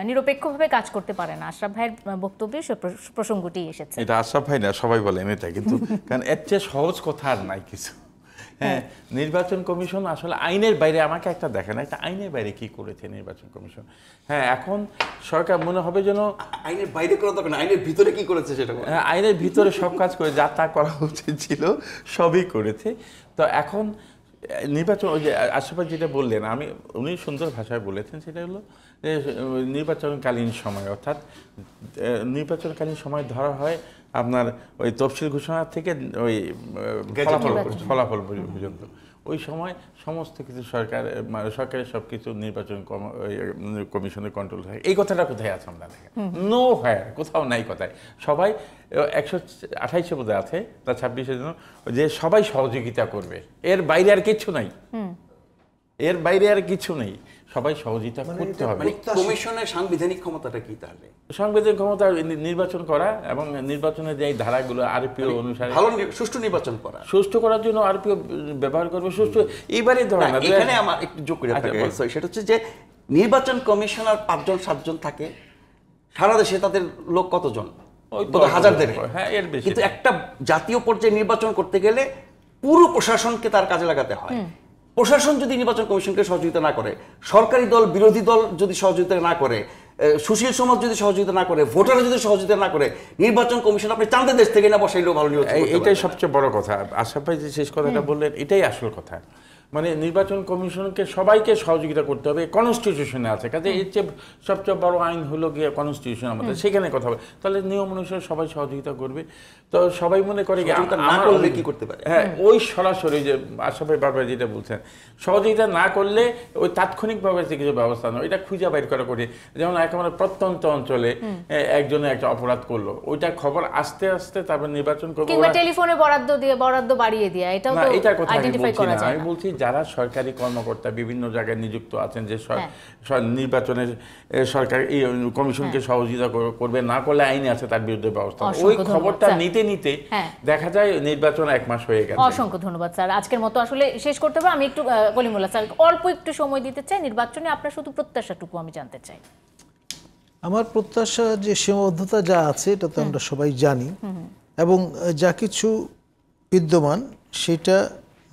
নিরপেক্ষভাবে কাজ করতে পারে না, আশরাফ ভাইয়ের বক্তব্যে সে প্রসঙ্গটি এসেছে। এটা আশরাফ ভাই না, সবাই বলেন এটা, কিন্তু কারণ এর চেয়ে সহজ কথা আর নাই কিছু। হ্যাঁ, নির্বাচন কমিশন আসলে আইনের বাইরে, আমাকে একটা দেখেন একটা আইনের বাইরে কি করেছে নির্বাচন কমিশন। হ্যাঁ, এখন সরকার মনে হবে যেন আইনের বাইরে করা দরকার না, আইনের ভিতরে কি করেছে সেটা। হ্যাঁ, আইনের ভিতরে সব কাজ করে যা তা করা উচিত ছিল সবই করেছে। তো এখন নির্বাচন, ওই যে আশরাফ যেটা বললেন, উনি সুন্দর ভাষায় বলেছেন, সেটা হলো যে নির্বাচনকালীন সময়, অর্থাৎ নির্বাচনকালীন সময় ধরা হয় আপনার ওই তফসিল ঘোষণা থেকে ওই ফলাফল পর্যন্ত। ওই সময় সমস্ত কিছু সরকারের সব কিছু নির্বাচন কমিশনের কন্ট্রোল থাকে। এই কথাটা কোথায় আছে আমরা দেখেন, নো হয়, কোথাও নাই কথায়। সবাই 128 বোধ আছে, তার 26-এর জন্য যে সবাই সহযোগিতা করবে, এর বাইরে আর কিছু নাই, এর বাইরে আর কিছু নেই, সবাই সহযোগিতা করতে হবে। কমিশনের সাংবিধানিক ক্ষমতাটা কি তাহলে? সাংবিধানিক ক্ষমতা নির্বাচন করা এবং নির্বাচনের যে ধারাগুলো আরপিও অনুসারে ভালো সুষ্ঠু নির্বাচন করা, সুষ্ঠু করার জন্য আরপিও ব্যবহার করবে। সুষ্ঠু এইবারে ধরেন না, এখানে আমার একটু যোগ করে সেটা হচ্ছে যে নির্বাচন কমিশনার 5-7 জন থাকে, সারা দেশে তাদের লোক কতজন? হাজার দেড়। হ্যাঁ, এর বেশি। কিন্তু একটা জাতীয় পর্যায়ে নির্বাচন করতে গেলে পুরো প্রশাসনকে তার কাজে লাগাতে হয়। প্রশাসন যদি নির্বাচন কমিশনকে সহযোগিতা না করে, সরকারি দল বিরোধী দল যদি সহযোগিতা না করে, সুশীল সমাজ যদি সহযোগিতা না করে, ভোটাররা যদি সহযোগিতা না করে, নির্বাচন কমিশন আপনি চাঁদের দেশ থেকে না বসাইলেও ভালো নির্বাচন। এটাই সবচেয়ে বড় কথা। আশরাফ ভাই যে শেষ কথাটা বললেন, এটাই আসল কথা। মানে নির্বাচন কমিশনকে সবাইকে সহযোগিতা করতে হবে, কনস্টিটিউশনে আছে। কাজে এর চেয়ে সবচেয়ে বড় আইন হলো গিয়ে কনস্টিটিউশন আমাদের, সেখানে কথা হবে। তাহলে নিয়ম অনুসারে সবাই সহযোগিতা করবে। তো সবাই মনে করে না করলে কি করতে পারে? হ্যাঁ, ওই সরাসরি যে আশরাফ ভাই বারবার যেটা বলছেন, সহযোগিতা না করলে ওই তাৎক্ষণিকভাবে কিছু ব্যবস্থা নয়, এটা খুঁজে বাইর করা করি। যেমন একেবারে প্রত্যন্ত অঞ্চলে একজনে একটা অপরাধ করলো, ওইটা খবর আস্তে আস্তে তারপর নির্বাচন করবে, কিংবা টেলিফোনে বরাদ্দ বাড়িয়ে দেয়া, এটাও তো আইডেন্টিফাই করা যায়। আমি বলছি যারা সরকারি কর্মকর্তা বিভিন্ন জায়গায় নিযুক্ত আছেন, যে নির্বাচনের সরকার এই কমিশনকে সহযোগিতা করবে, না করলে আইনে আছে তার বিরুদ্ধে ব্যবস্থা। ওই খবরটা নিতে দেখা যায় নির্বাচন 1 মাস হয়ে গেছে। অসংখ্য ধন্যবাদ স্যার, আজকের মতো আসলে শেষ করতে হবে। আমি একটু কলিমুল্লাহ স্যার অল্প একটু সময় দিতে চাই, নির্বাচনে আপনার শুধু প্রত্যাশাটুকু আমি জানতে চাই। আমার প্রত্যাশা যে সীমাবদ্ধতা যা আছে এটা তো আমরা সবাই জানি, এবং যা কিছু বিদ্যমান সেটা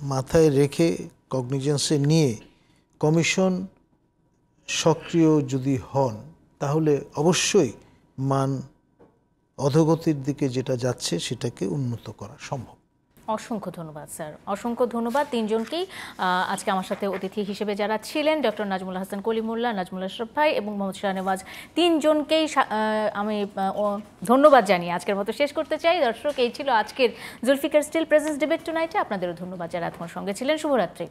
মাথায় রেখে কগনিজেন্সে নিয়ে কমিশন সক্রিয় যদি হন, তাহলে অবশ্যই মান অধোগতির দিকে যেটা যাচ্ছে সেটাকে উন্নত করা সম্ভব। অসংখ্য ধন্যবাদ স্যার, অসংখ্য ধন্যবাদ তিনজনকেই। আজকে আমার সাথে অতিথি হিসেবে যারা ছিলেন, ডক্টর নাজমুল হাসান কলিমুল্লাহ, নাজমুল আশরাফ ভাই এবং মোহাম্মদ শাহনেওয়াজ, তিনজনকেই আমি ধন্যবাদ জানিয়ে আজকের মতো শেষ করতে চাই। দর্শক, এই ছিল আজকের জুলফিকার স্টিল প্রেজেন্স ডিবেট টুনাইটে। আপনাদেরও ধন্যবাদ যারা তোমার সঙ্গে ছিলেন। শুভরাত্রি।